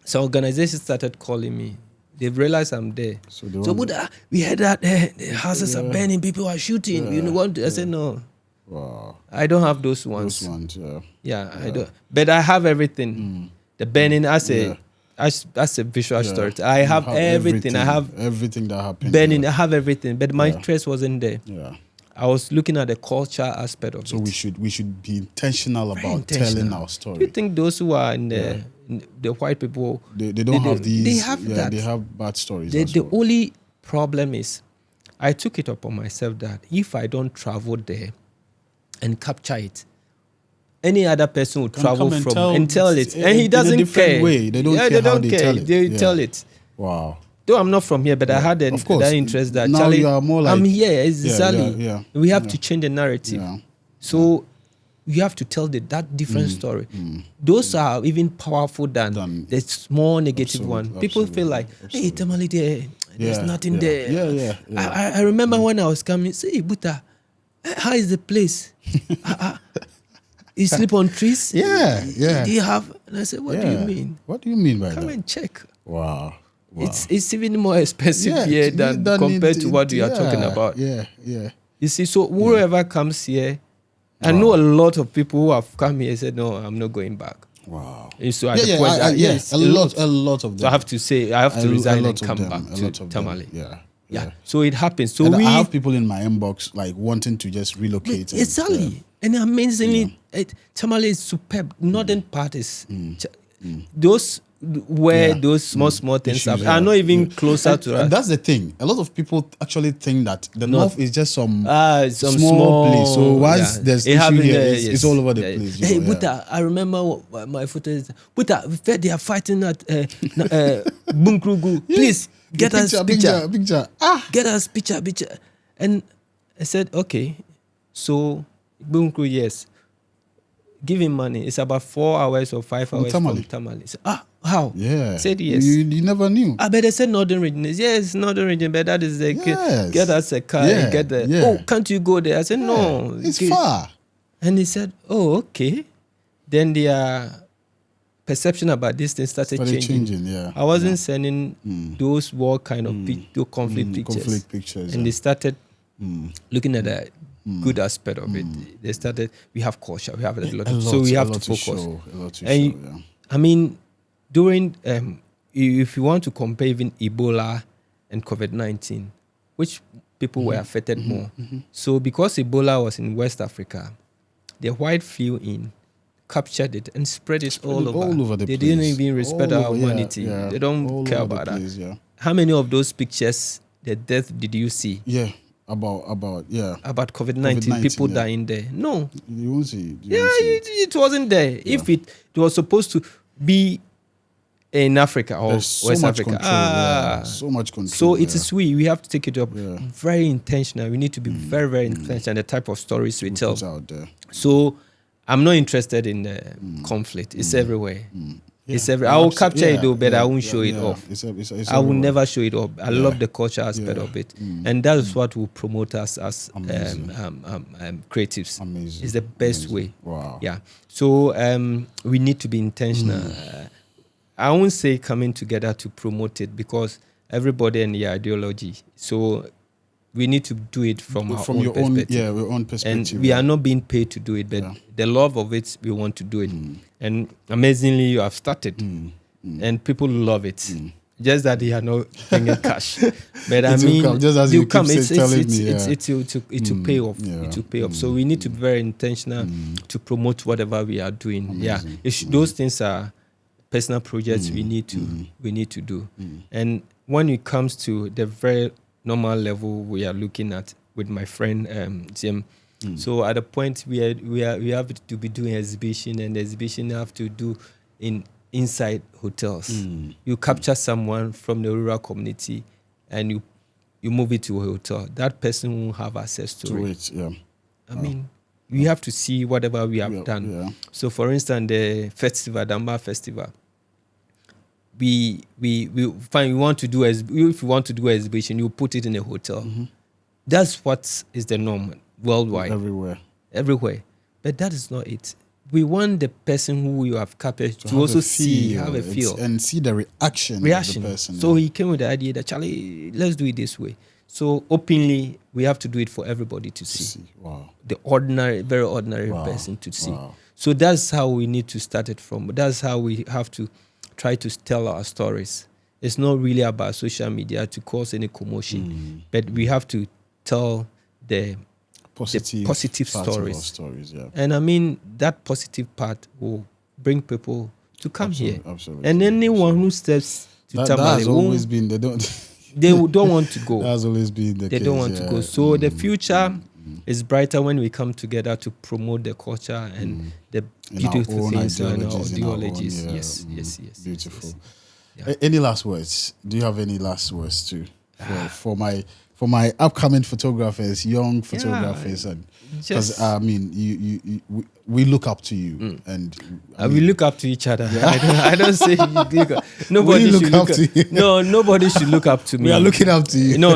some organizations started calling me. They've realized I'm there. So Buta, we heard that the houses are burning, people are shooting. You want? I said, no. Wow. I don't have those ones. Yeah, I don't. But I have everything. The burning, as a visual story. I have everything. I have everything that happened. Burning, I have everything. But my interest wasn't there. Yeah. I was looking at the culture aspect of it. So we should be intentional about telling our story. Do you think those who are in the white people, they don't have these? They have that. They have bad stories. The only problem is, I took it upon myself that if I don't travel there and capture it, any other person would travel from and tell it, and he doesn't care. Way. They don't care. They don't care. They tell it. Wow. Though I'm not from here, but I had that interest that now Charlie, you are more like, I'm here, exactly. Yeah. We have to change the narrative. Yeah. So you have to tell that different story. Those are even powerful than the small negative one. People feel like, hey, Tamale, there's nothing there. Yeah. I remember when I was coming, say, Buta, how is the place? You sleep on trees? Yeah. Do you have? And I said, what do you mean? What do you mean by that? Come and check. Wow. It's even more expensive here than compared to what we are talking about. Yeah. You see, so whoever comes here, I know a lot of people who have come here and said, no, I'm not going back. Wow. And so at the point, yes, a lot of them. So I have to resign and come back to Tamale. Yeah. So it happens. So I have people in my inbox like wanting to just relocate. Exactly. And amazingly, Tamale is superb. Northern part is those where those small things are not even closer to us. And that's the thing. A lot of people actually think that the north is just some small place. So once there's issue here, it's all over the place. Hey, Buta, I remember my photo is Buta. They are fighting at Bunkrugu. Please get us picture. Get us picture. And I said, okay. So Bunkrugu, yes. Give him money. It's about 4 hours or 5 hours from Tamale. Said, how? Yeah. I said yes. You never knew. But they said Northern region. Yes, Northern region, but that is get us a car and get there. Oh, can't you go there? I said, no. It's far. And he said, oh, okay. Then their perception about this thing started changing. I wasn't sending those war kind of conflict pictures. And they started looking at that. Good aspect of it. They started. We have culture. We have a lot. So we have to focus. I mean, during if you want to compare even Ebola and COVID-19, which people were affected more. So because Ebola was in West Africa, the white flew in, captured it and spread it all over. All over the They place. didn't even respect All our over, yeah, humanity. yeah. They don't All care over the about that. place, yeah. How many of those pictures, the death, did you see? Yeah, about yeah. About COVID-19, people yeah. dying there. No. You won't see. It wasn't there. If it was supposed to be in Africa or There's so West much Africa. control. So much control. So it is we have to take it up very intentional. We need to be very, very intentional in the type of stories we tell. Out there. So I'm not interested in the conflict. It's everywhere. It's everywhere. I will capture it though, but I won't show it off. It's I will never show it off. I love the culture aspect of it, and that is what will promote us as creatives. Amazing. It's the best way. Wow. Yeah. So we need to be intentional. I won't say coming together to promote it because everybody and their ideology. So we need to do it from our own perspective. Your own perspective. And we are not being paid to do it, but the love of it, we want to do it. And amazingly, you have started, and people love it. Just that they are not bringing cash, but I mean, just as you keep telling me, it will pay off. It will pay off. So we need to be very intentional to promote whatever we are doing. Amazing. Those things are personal projects we need to do. And when it comes to the very normal level we are looking at with my friend Jim, so at a point we have to be doing exhibition, and the exhibition have to do inside hotels. You capture someone from the rural community and you move it to a hotel. That person won't have access to it. I mean, we have to see whatever we have done. Yeah. So, for instance, the festival, Damba Festival, we want to do if you want to do an exhibition, you put it in a hotel. That's what is the norm worldwide. Everywhere. But that is not it. We want the person who you have captured to also have a feel and see the reaction of the person. So he came with the idea that, Charlie, let's do it this way. So openly, we have to do it for everybody to see. Wow. The very ordinary person to see. Wow. So that's how we need to start it from. That's how we have to try to tell our stories. It's not really about social media to cause any commotion, but we have to tell the positive stories. And I mean, that positive part will bring people to come here. Absolutely. And anyone who steps to Tamale, that has always been, they don't want to go. That has always been the case. They don't want to go. So the future is brighter when we come together to promote the culture and the beautiful things and our ideologies. Yes. Beautiful. Yes. Any last words? Do you have any last words too for my upcoming photographers, young photographers, and because I mean, we look up to you, and we look up to each other. I don't say nobody should look up to you. No, nobody should look up to me. We are looking up to you. No.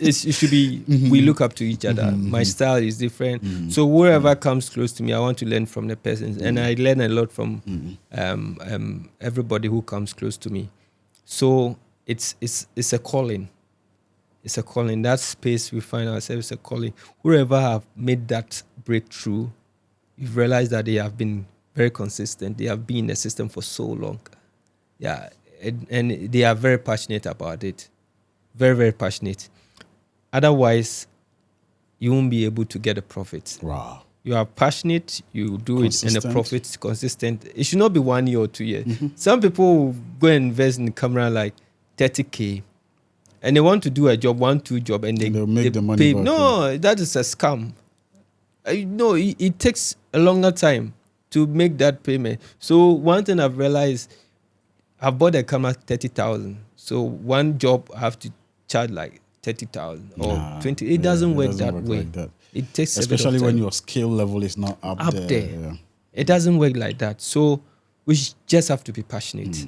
It should be we look up to each other. My style is different, so whoever comes close to me, I want to learn from the person, and I learn a lot from everybody who comes close to me. So it's a calling. It's a calling. That space we find ourselves is a calling. Whoever have made that breakthrough, you've realized that they have been very consistent. They have been in the system for so long. Yeah, and they are very passionate about it. Very, very passionate. Otherwise, you won't be able to get a profit. Wow. You are passionate, you do it, and the profit is consistent. It should not be 1 year or 2 years. Some people go and invest in the camera like 30K. And they want to do a job, 1-2 job, and they'll make the money back. No, that is a scam. No, it takes a longer time to make that payment. So one thing I've realized, I've bought a camera 30,000. So one job I have to charge like 30,000 or 20. It doesn't work that way. Like that. It takes especially when your skill level is not up there. Yeah. It doesn't work like that. So we just have to be passionate.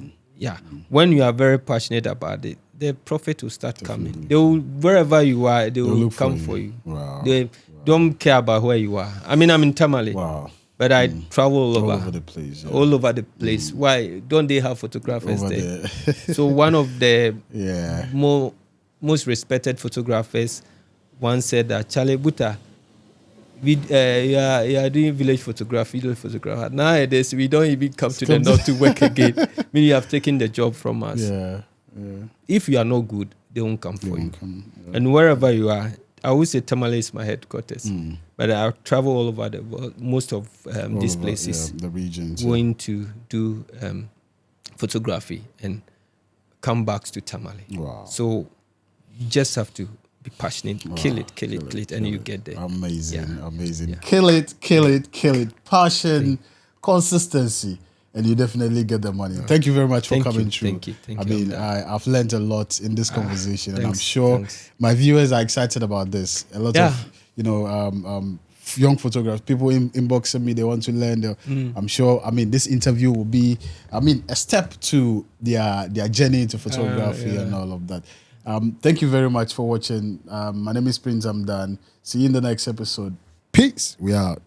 When you are very passionate about it, the profit will start coming. They will, wherever you are, they will come for you. Wow. They don't care about where you are. I mean, I'm in Tamale. Wow. But I travel all over the place. Yeah. All over the place. Why don't they have photographers there? So one of the most respected photographers once said that, Charlie Buta, you are doing village photography. Nowadays, we don't even come to the north to work again. I mean, you have taken the job from us. Yeah. If you are not good, they won't come for you. And wherever you are, I would say Tamale is my headquarters, but I travel all over the world, most of these places, the regions, going to do photography and come back to Tamale. Wow. So you just have to be passionate, kill it, and you get there. Amazing, amazing. Yeah. Kill it. Passion, consistency, and you definitely get the money. Thank you very much for coming through. Thank you. I mean, I've learned a lot in this conversation, and I'm Thanks, sure thanks. my viewers are excited about this. A lot of young photographers, people inboxing me, they want to learn. I'm sure. I mean, this interview will be, a step to their journey into photography and all of that. Thank you very much for watching. My name is Prince. I'm done. See you in the next episode. Peace. We out.